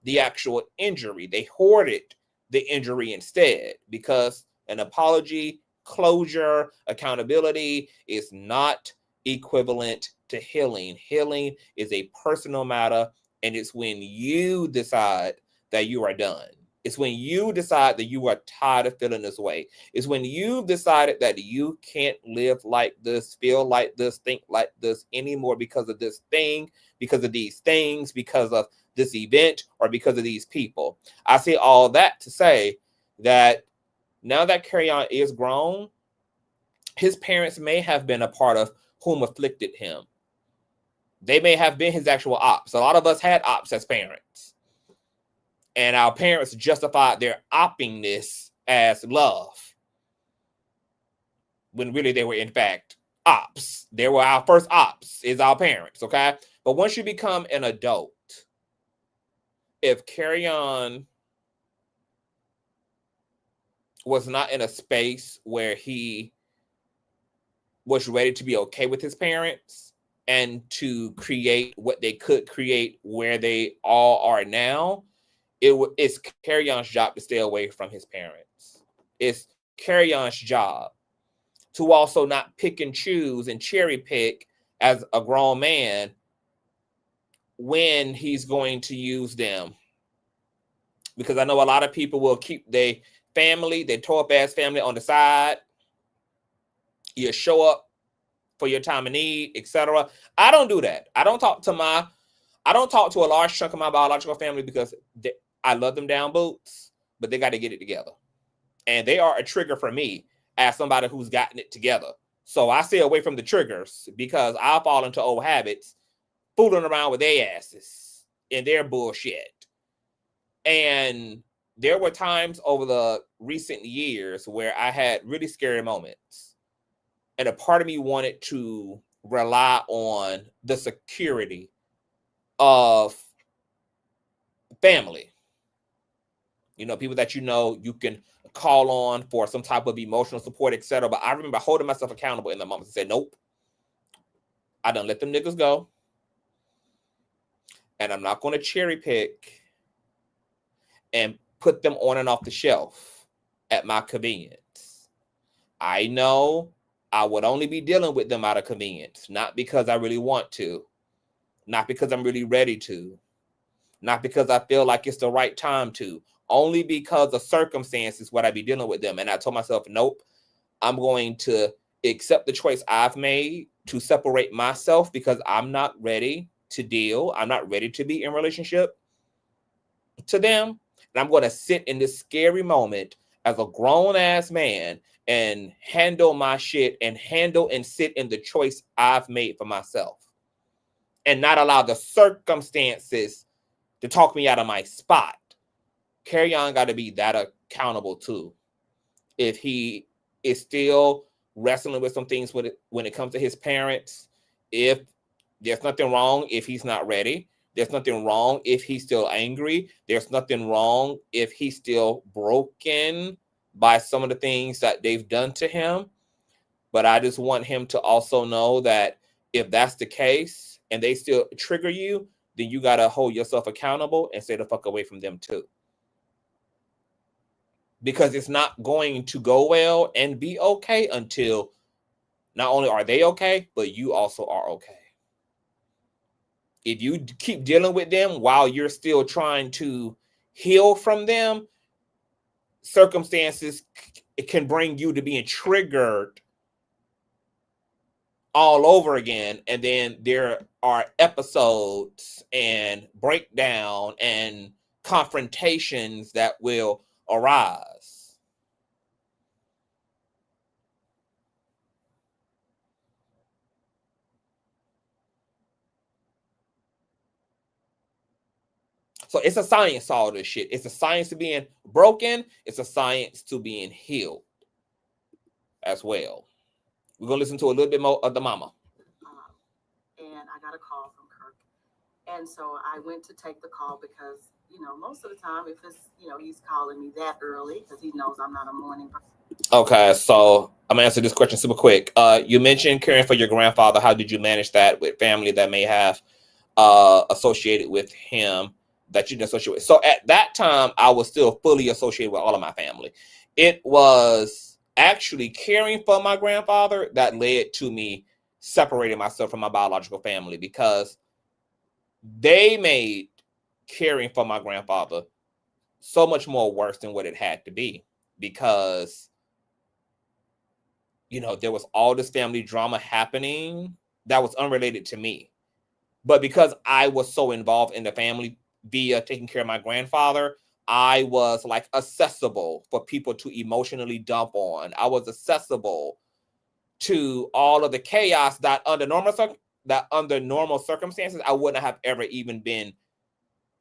S1: the actual injury. They hoarded the injury instead, because an apology, closure, accountability is not equivalent to healing. Healing is a personal matter, and it's when you decide that you are done. It's when you decide that you are tired of feeling this way. It's when you've decided that you can't live like this, feel like this, think like this anymore because of this thing, because of these things, because of this event, or because of these people. I say all that to say that now that Kerrion is grown, his parents may have been a part of whom afflicted him. They may have been his actual ops. A lot of us had ops as parents. And our parents justified their oppingness as love, when really they were, in fact, ops. They were our first ops, is our parents, okay? But once you become an adult, if Kerrion was not in a space where he was ready to be okay with his parents and to create what they could create where they all are now, it's Kerrion's job to stay away from his parents. It's Kerrion's job to also not pick and choose and cherry pick as a grown man when he's going to use them. Because I know a lot of people will keep their family, their tore-up-ass family on the side. You show up for your time of need, etc. I don't do that. I don't talk to a large chunk of my biological family because I love them down boots, but they got to get it together. And they are a trigger for me as somebody who's gotten it together. So I stay away from the triggers because I'll fall into old habits, fooling around with their asses and their bullshit. And there were times over the recent years where I had really scary moments. And a part of me wanted to rely on the security of family. You know, people that you can call on for some type of emotional support, etc. But I remember holding myself accountable in the moment and said, nope, I done let them niggas go. And I'm not going to cherry pick and put them on and off the shelf at my convenience. I know I would only be dealing with them out of convenience, not because I really want to, not because I'm really ready to, not because I feel like it's the right time to, only because of circumstances would I be dealing with them. And I told myself, nope, I'm going to accept the choice I've made to separate myself because I'm not ready to deal. I'm not ready to be in relationship to them. And I'm going to sit in this scary moment as a grown-ass man and handle my shit and handle and sit in the choice I've made for myself and not allow the circumstances to talk me out of my spot. Kerrion got to be that accountable too. If he is still wrestling with some things when it comes to his parents, if there's nothing wrong if he's not ready, there's nothing wrong if he's still angry, there's nothing wrong if he's still broken by some of the things that they've done to him. But I just want him to also know that if that's the case and they still trigger you, then you got to hold yourself accountable and stay the fuck away from them too. Because it's not going to go well and be okay until not only are they okay, but you also are okay. If you keep dealing with them while you're still trying to heal from them, circumstances can bring you to being triggered all over again. And then there are episodes and breakdown and confrontations that will arise. So it's a science to all this shit. It's a science to being broken. It's a science to being healed as well. We're going to listen to a little bit more of the mama.
S6: And I got a call from Kirk. And so I went to take the call because, you know, most of the time, if it's, you know, he's calling me that early because he knows I'm not a morning person.
S1: Okay, so I'm going to answer this question super quick. You mentioned caring for your grandfather. How did you manage that with family that may have associated with him that you didn't associate with? So at that time, I was still fully associated with all of my family. It was actually caring for my grandfather that led to me separating myself from my biological family, because they made caring for my grandfather so much more worse than what it had to be, because, you know, there was all this family drama happening that was unrelated to me. But because I was so involved in the family via taking care of my grandfather, I was like accessible for people to emotionally dump on. I was accessible to all of the chaos that under normal circumstances I wouldn't have ever even been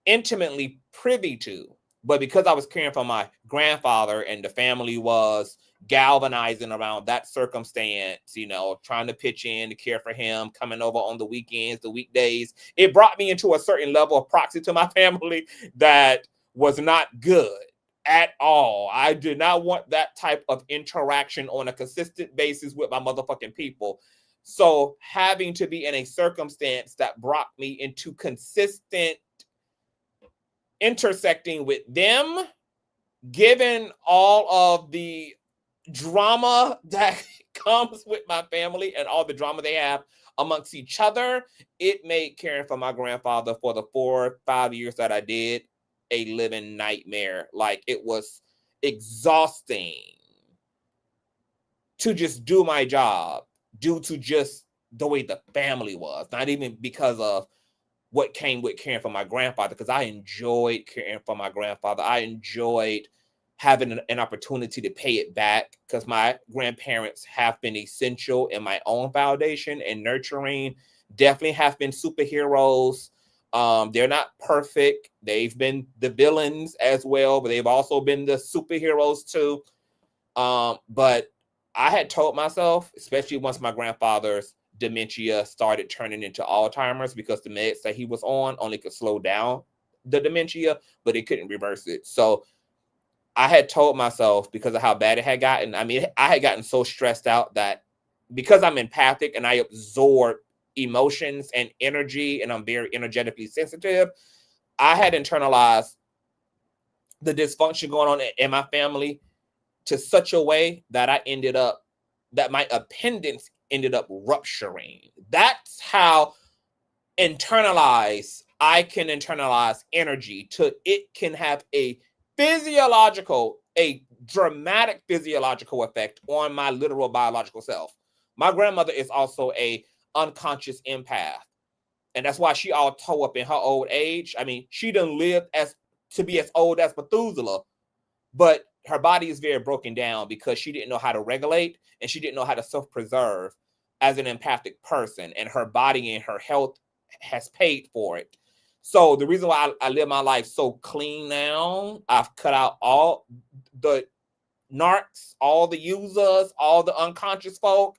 S1: intimately privy to. But because I was caring for my grandfather and the family was galvanizing around that circumstance, you know, trying to pitch in to care for him, coming over on the weekends, the weekdays, it brought me into a certain level of proxy to my family that was not good at all. I did not want that type of interaction on a consistent basis with my motherfucking people. So having to be in a circumstance that brought me into consistent intersecting with them, given all of the drama that comes with my family and all the drama they have amongst each other, it made caring for my grandfather for the 4 or 5 years that I did a living nightmare. Like, it was exhausting to just do my job due to just the way the family was, not even because of what came with caring for my grandfather, because I enjoyed caring for my grandfather. I enjoyed having an opportunity to pay it back, because my grandparents have been essential in my own foundation and nurturing, definitely have been superheroes. They're not perfect. They've been the villains as well, but they've also been the superheroes too. But I had told myself, especially once my grandfather's dementia started turning into Alzheimer's, because the meds that he was on only could slow down the dementia, but it couldn't reverse it. So I had told myself, because of how bad it had gotten, I mean, I had gotten so stressed out that, because I'm empathic and I absorb emotions and energy, and I'm very energetically sensitive, I had internalized the dysfunction going on in my family to such a way that my appendix ended up rupturing. That's how internalized I can internalize energy, to it can have a dramatic physiological effect on my literal biological self. My grandmother is also a unconscious empath, and that's why she all toe up in her old age. I mean, she done lived to be as old as Methuselah, but her body is very broken down because she didn't know how to regulate, and she didn't know how to self-preserve as an empathic person, and her body and her health has paid for it. So the reason why I live my life so clean now, I've cut out all the narcs, all the users, all the unconscious folk,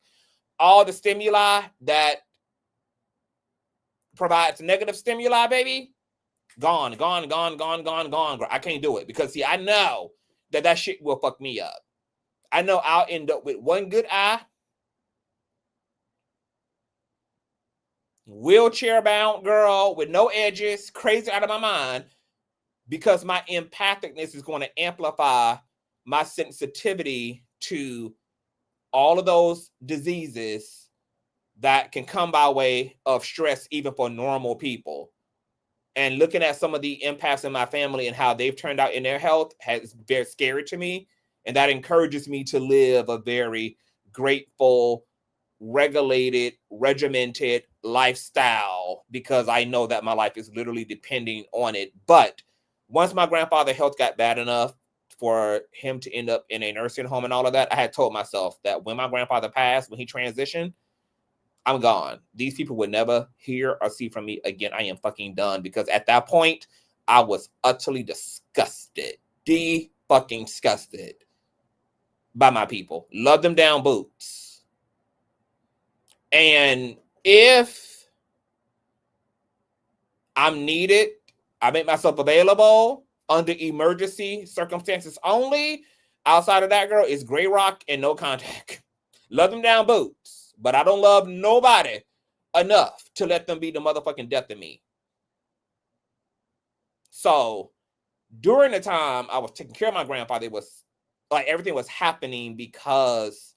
S1: all the stimuli that provides negative stimuli, baby. Gone. I can't do it, because see, I know that shit will fuck me up. I know I'll end up with one good eye, wheelchair bound girl with no edges, crazy out of my mind, because my empathicness is going to amplify my sensitivity to all of those diseases that can come by way of stress, even for normal people. And looking at some of the impacts in my family and how they've turned out in their health has very scary to me. And that encourages me to live a very grateful, regulated, regimented lifestyle, because I know that my life is literally depending on it. But once my grandfather's health got bad enough for him to end up in a nursing home and all of that, I had told myself that when my grandfather passed, when he transitioned, I'm gone. These people would never hear or see from me again. I am fucking done, because at that point, I was utterly disgusted, fucking disgusted by my people. Love them down boots. And if I'm needed, I make myself available under emergency circumstances only. Outside of that, girl, it's gray rock and no contact. Love them down boots, but I don't love nobody enough to let them be the motherfucking death of me. So during the time I was taking care of my grandfather, it was like everything was happening because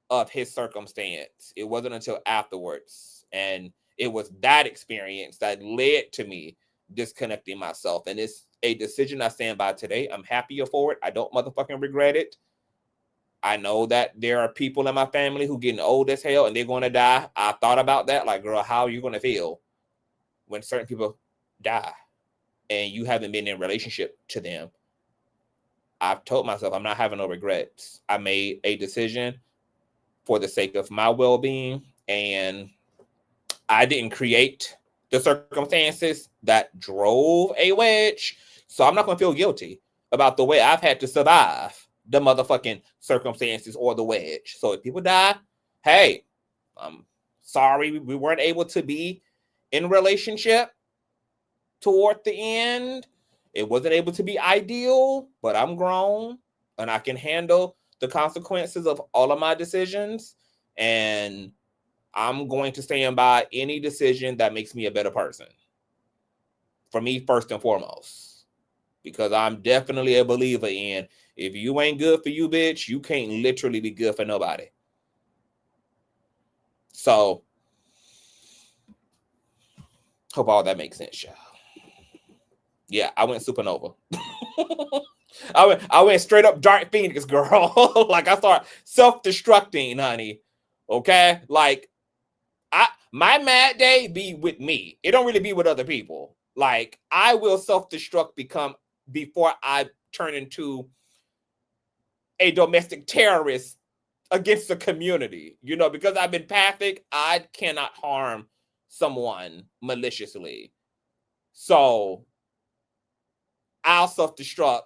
S1: of his circumstance. It wasn't until afterwards. And it was that experience that led to me disconnecting myself. And it's a decision I stand by today. I'm happier for it. I don't motherfucking regret it. I know that there are people in my family who getting old as hell and they're going to die. I thought about that. Like, girl, how are you going to feel when certain people die and you haven't been in a relationship to them? I've told myself I'm not having no regrets. I made a decision for the sake of my well-being, and I didn't create the circumstances that drove a wedge. So I'm not going to feel guilty about the way I've had to survive the motherfucking circumstances or the wedge. So if people die, hey, I'm sorry we weren't able to be in a relationship toward the end. It wasn't able to be ideal, but I'm grown and I can handle the consequences of all of my decisions. And I'm going to stand by any decision that makes me a better person. For me, first and foremost. Because I'm definitely a believer in, if you ain't good for you, bitch, you can't literally be good for nobody. So, hope all that makes sense, y'all. Yeah, I went supernova. I went straight up Dark Phoenix, girl. Like, I start self-destructing, honey. Okay? Like, my mad day be with me. It don't really be with other people. Like, I will self-destruct before I turn into a domestic terrorist against the community. You know, because I've been empathic, I cannot harm someone maliciously. So I'll self-destruct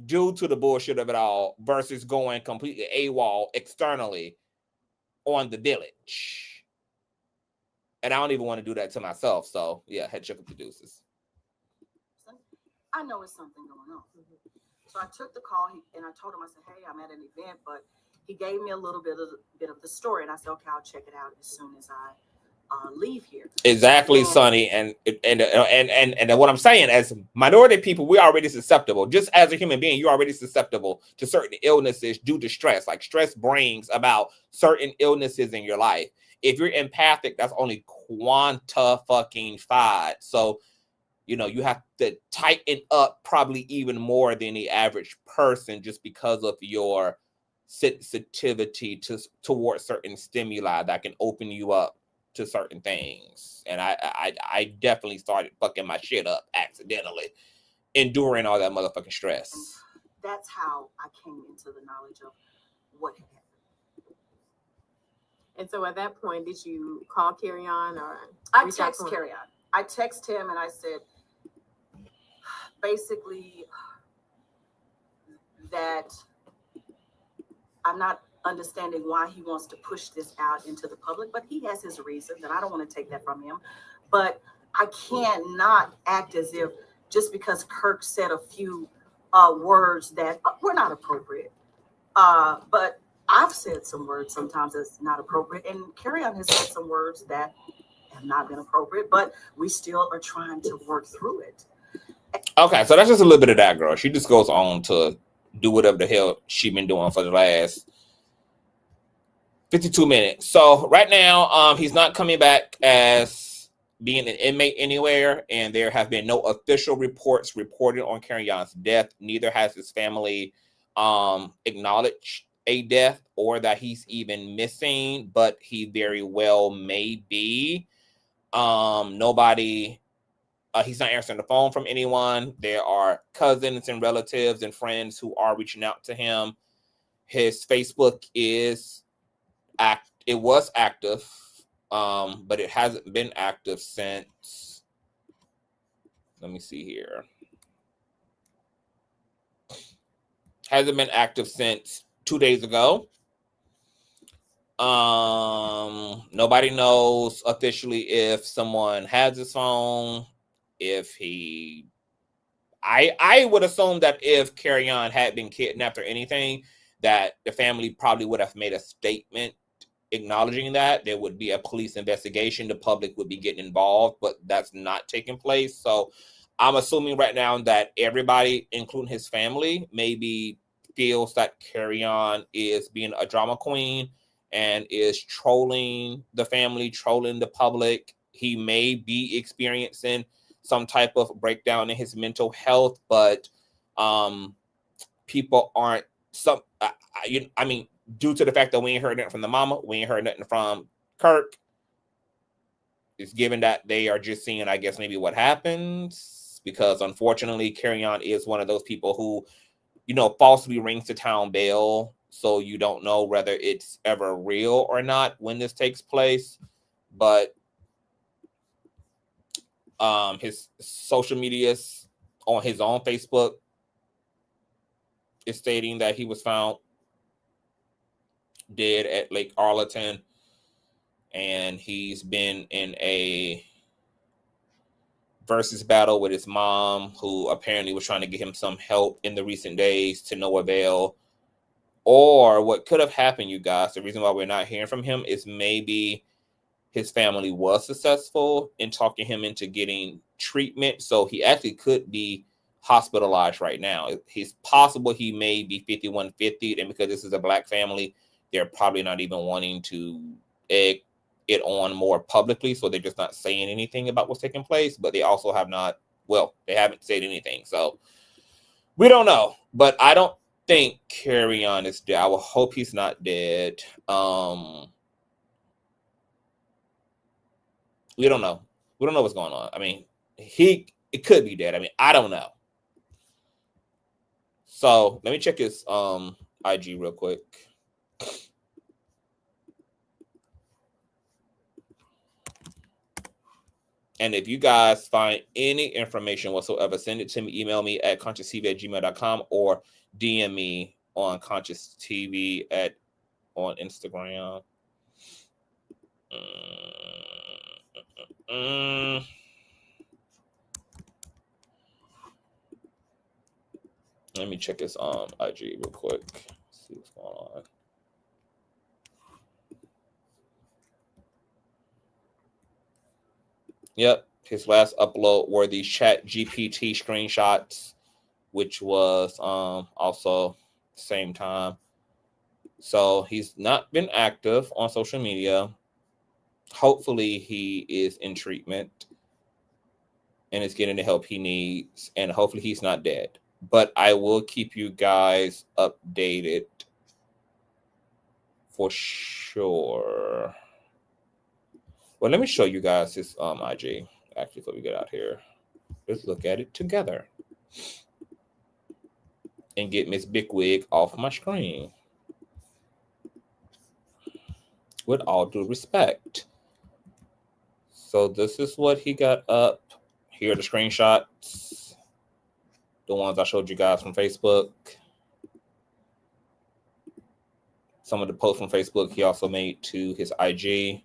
S1: due to the bullshit of it all versus going completely AWOL externally on the village. And I don't even want to do that to myself. So yeah, head check up the deuces.
S6: I know it's something going on. So I took the call and I told him, I said, hey, I'm at an event, but he gave me a little bit of the story. And I said, okay, I'll check it out as soon as I leave here.
S1: Exactly, Sonny. And what I'm saying, as minority people, we're already susceptible. Just as a human being, you're already susceptible to certain illnesses due to stress. Like, stress brings about certain illnesses in your life. If you're empathic, that's only quantified. So, you know, you have to tighten up probably even more than the average person just because of your sensitivity towards certain stimuli that can open you up to certain things. And I definitely started fucking my shit up accidentally, enduring all that motherfucking stress.
S6: And that's how I came into the knowledge of what had happened.
S7: And so at that point, did you call Kerrion or?
S6: I text Kerrion. I text him and I said, basically, that I'm not understanding why he wants to push this out into the public, but he has his reasons, and I don't want to take that from him. But I cannot act as if just because Kirk said a few words that were not appropriate. But I've said some words sometimes that's not appropriate, and Kerrion has said some words that have not been appropriate, but we still are trying to work through it.
S1: Okay, so that's just a little bit of that girl. She just goes on to do whatever the hell she been doing for the last 52 minutes. So right now, he's not coming back as being an inmate anywhere, and there have been no official reports reported on Kerrion's death. Neither has his family acknowledged a death or that he's even missing, but he very well may be. Nobody, he's not answering the phone from anyone. There are cousins and relatives and friends who are reaching out to him. His Facebook was active, but it hasn't been active since, Let me see here. Hasn't been active since 2 days ago. Nobody knows officially if someone has his phone, if he I would assume that if Kerrion had been kidnapped or anything, that the family probably would have made a statement acknowledging that there would be a police investigation, the public would be getting involved, but that's not taking place. So I'm assuming right now that everybody, including his family, maybe feels that Kerrion is being a drama queen and is trolling the family, trolling the public. He may be experiencing some type of breakdown in his mental health, but people aren't I mean, due to the fact that we ain't heard nothing from the mama, we ain't heard nothing from Kirk, it's given that they are just seeing, I guess, maybe what happens, because unfortunately Kerrion is one of those people who, you know, falsely rings the town bell, so you don't know whether it's ever real or not when this takes place. But his social medias on his own Facebook is stating that he was found dead at Lake Arlington, and he's been in a versus battle with his mom, who apparently was trying to get him some help in the recent days, to no avail. Or what could have happened, you guys, the reason why we're not hearing from him is maybe his family was successful in talking him into getting treatment, so he actually could be hospitalized right now. It's possible he may be 5150, and because this is a Black family, they're probably not even wanting to egg it on more publicly, so they're just not saying anything about what's taking place. But they also have not, well, they haven't said anything, so we don't know. But I don't think Kerrion is dead. I will hope he's not dead. We don't know. We don't know what's going on. I mean, it could be dead. I mean, I don't know. So let me check his IG real quick. And if you guys find any information whatsoever, send it to me. Email me at consciouztv@gmail.com or DM me on Consciouztv on Instagram. Let me check his IG real quick. See what's going on. Yep, his last upload were these ChatGPT screenshots, which was also same time. So he's not been active on social media. Hopefully he is in treatment and is getting the help he needs, and hopefully he's not dead. But I will keep you guys updated for sure. Well, let me show you guys his IG. Actually, before we get out here, let's look at it together and get Miss Bigwig off my screen. With all due respect. So this is what he got up. Here are the screenshots. The ones I showed you guys from Facebook. Some of the posts from Facebook he also made to his IG.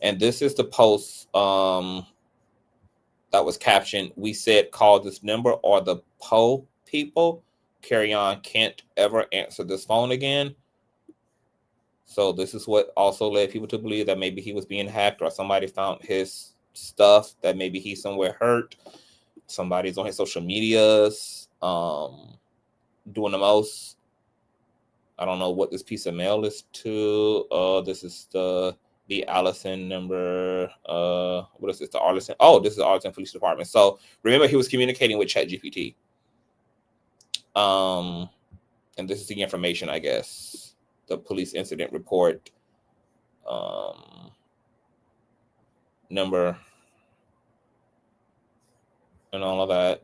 S1: And this is the post that was captioned, "We said call this number or the Poe people. Kerrion can't ever answer this phone again." So this is what also led people to believe that maybe he was being hacked, or somebody found his stuff, that maybe he's somewhere hurt. Somebody's on his social medias doing the most. I don't know what this piece of mail is to. This is the Allison number. What is this? The Arlington. Oh, this is the Arlington Police Department. So remember, he was communicating with ChatGPT. And this is the information, I guess. The police incident report number and all of that.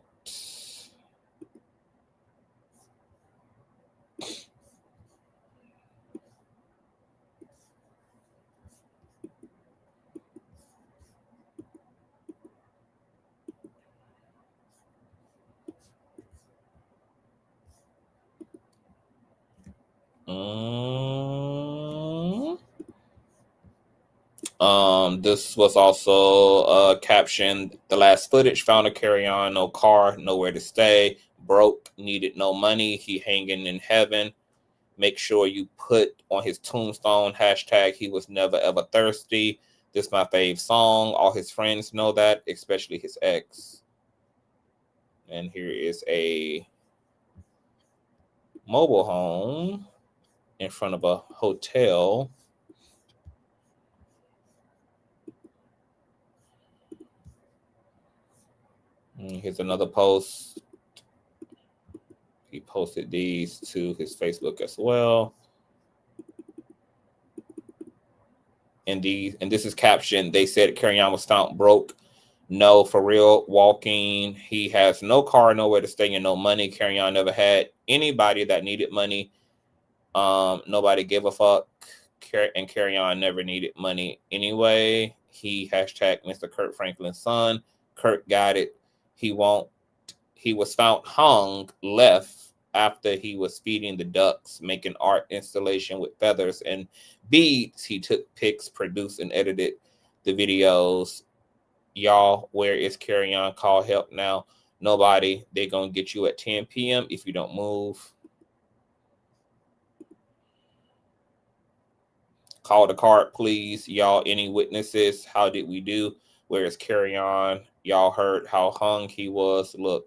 S1: This was also captioned, the last footage found a Kerrion, no car, nowhere to stay, broke, needed no money, he hanging in heaven. Make sure you put on his tombstone, hashtag he was never ever thirsty. This my fave song. All his friends know that, especially his ex. And here is a mobile home in front of a hotel. And here's another post. He posted these to his Facebook as well. And this is captioned, they said Kerrion was found broke. No, for real, walking. He has no car, nowhere to stay, and no money. Kerrion never had anybody that needed money. Nobody gave a fuck. And Kerrion never needed money anyway. He hashtag Mr. Kirk Franklin's son. Kirk got it. He was found hung, left after he was feeding the ducks, making art installation with feathers and beads. He took pics, produced, and edited the videos. Y'all, where is Kerrion? Call help now. Nobody. They're going to get you at 10 p.m. if you don't move. Call the card, please. Y'all, any witnesses? How did we do? Where is Kerrion? Y'all heard how hung he was. Look.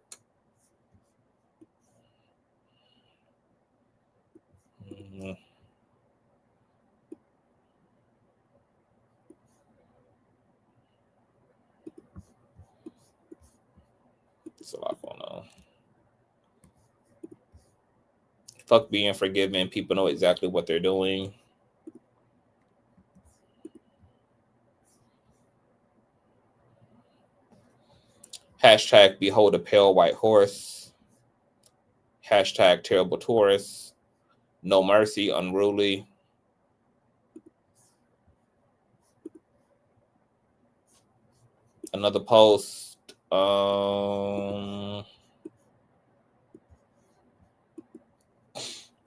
S1: It's a lot going on. Fuck being forgiven. People know exactly what they're doing. Hashtag behold a pale white horse. Hashtag terrible tourist. No mercy, unruly. Another post.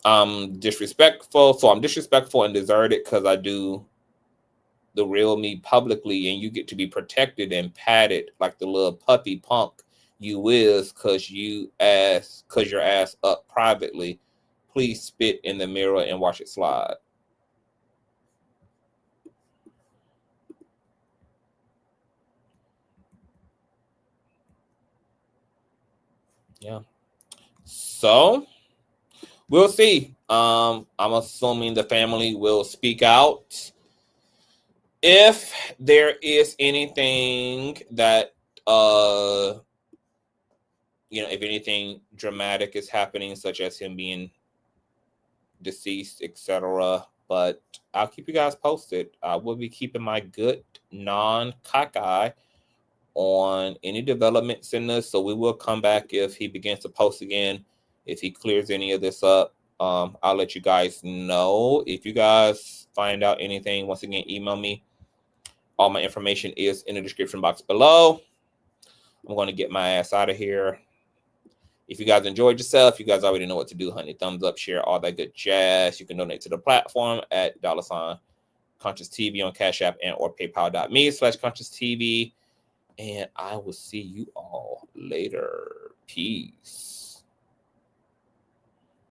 S1: I'm disrespectful. So I'm disrespectful and deserted because I do the real me publicly, and you get to be protected and patted like the little puppy punk you is because your ass up privately. Please spit in the mirror and watch it slide. Yeah. So we'll see. I'm assuming the family will speak out if there is anything that if anything dramatic is happening, such as him being deceased, etc. But I'll keep you guys posted. I will be keeping my good non-cock eye on any developments in this. So we will come back if he begins to post again, if he clears any of this up. I'll let you guys know. If you guys find out anything, once again, email me. All my information is in the description box below. I'm going to get my ass out of here. If you guys enjoyed yourself, you guys already know what to do, honey. Thumbs up, share, all that good jazz. You can donate to the platform at $Consciouztv on Cash App and or PayPal.me/Consciouztv. And I will see you all later. Peace.